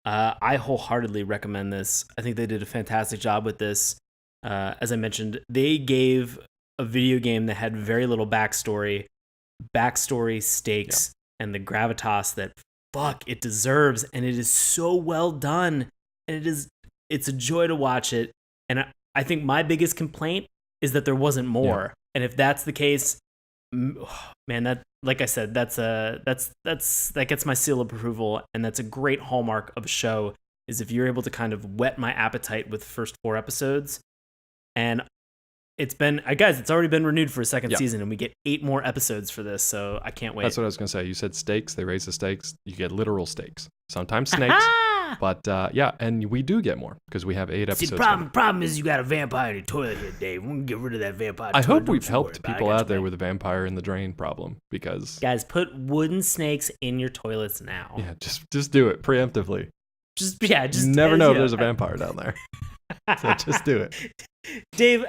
I wholeheartedly recommend this. I think they did a fantastic job with this. As I mentioned, they gave a video game that had very little backstory, stakes, and the gravitas that it deserves. And it is so well done. And it's a joy to watch it. And I think my biggest complaint is that there wasn't more. Yeah. And if that's the case, man, that, like I said, that gets my seal of approval, and that's a great hallmark of a show, is if you're able to kind of whet my appetite with the first 4 episodes. And it's already been renewed for a second season, and we get 8 more episodes for this, so I can't wait.
That's what I was going to say. You said stakes, they raise the stakes, you get literal stakes. Sometimes snakes. But and we do get more because we have 8 episodes.
See, the problem is you got a vampire in your toilet here, Dave. We're going to get rid of that vampire.
I hope we've helped people out there with the vampire in the drain problem, because...
Guys, put wooden snakes in your toilets now.
Yeah, just do it preemptively.
Just
you never know if there's a vampire down there. So just do it.
Dave,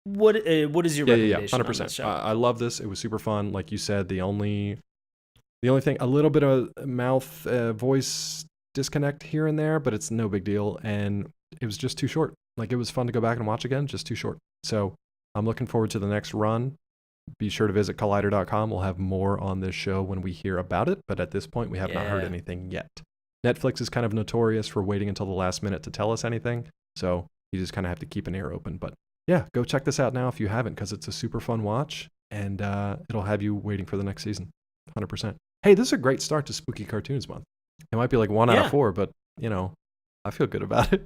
what is your recommendation
100%.
on this show?
I love this. It was super fun. Like you said, the only thing, a little bit of mouth, voice disconnect here and there, but it's no big deal, and it was just too short. Like, it was fun to go back and watch again, just too short. So I'm looking forward to the next run. Be sure to visit collider.com. We'll have more on this show when we hear about it, but at this point we have not heard anything yet. Netflix is kind of notorious for waiting until the last minute to tell us anything, so you just kind of have to keep an ear open. But yeah, go check this out now if you haven't, because it's a super fun watch, and it'll have you waiting for the next season 100%. Hey, this is a great start to Spooky Cartoons Month. It might be like 1 out of 4, but, I feel good about it.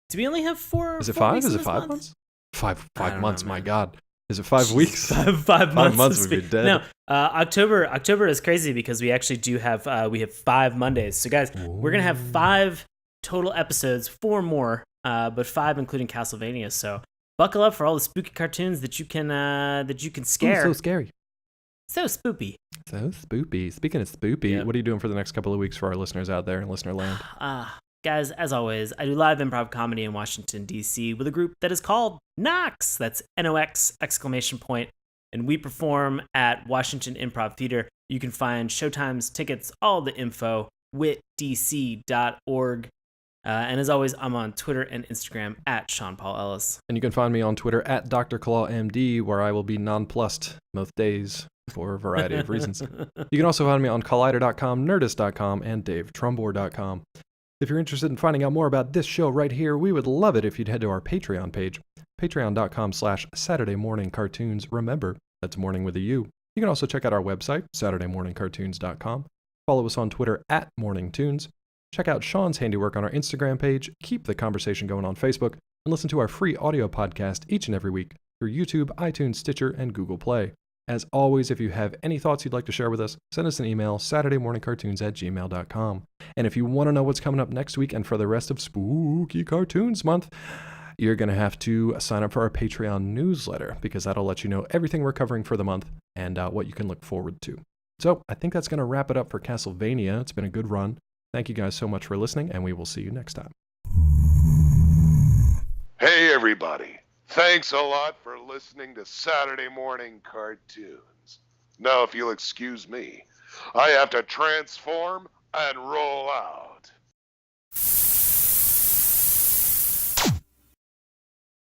Do we only have 4?
Is it 5? Is it 5 months? 5 months, my God. Is it 5 weeks?
5 months.
5 months would be dead.
No, October is crazy because we actually do have, we have 5 Mondays. So guys, we're going to have 5 total episodes, 4 more, but 5 including Castlevania. So buckle up for all the spooky cartoons that you can scare.
Ooh, so scary.
So spoopy.
So spoopy. Speaking of spoopy, what are you doing for the next couple of weeks for our listeners out there in listener land?
Guys, as always, I do live improv comedy in Washington, D.C. with a group that is called Nox. That's N-O-X ! And we perform at Washington Improv Theater. You can find showtimes, tickets, all the info, witdc.org. And as always, I'm on Twitter and Instagram at Sean Paul Ellis.
And you can find me on Twitter at Dr. Claw MD, where I will be nonplussed most days for a variety of reasons. You can also find me on collider.com, nerdist.com, and davetrumbore.com. If you're interested in finding out more about this show right here, we would love it if you'd head to our Patreon page, patreon.com/SaturdayMorningCartoons. Remember, that's morning with a U. You can also check out our website, SaturdayMorningCartoons.com. Follow us on Twitter at MorningTunes. Check out Sean's handiwork on our Instagram page, keep the conversation going on Facebook, and listen to our free audio podcast each and every week through YouTube, iTunes, Stitcher, and Google Play. As always, if you have any thoughts you'd like to share with us, send us an email, saturdaymorningcartoons@gmail.com. And if you want to know what's coming up next week and for the rest of Spooky Cartoons Month, you're going to have to sign up for our Patreon newsletter, because that'll let you know everything we're covering for the month and what you can look forward to. So I think that's going to wrap it up for Castlevania. It's been a good run. Thank you guys so much for listening, and we will see you next time.
Hey, everybody. Thanks a lot for listening to Saturday Morning Cartoons. Now, if you'll excuse me, I have to transform and roll out.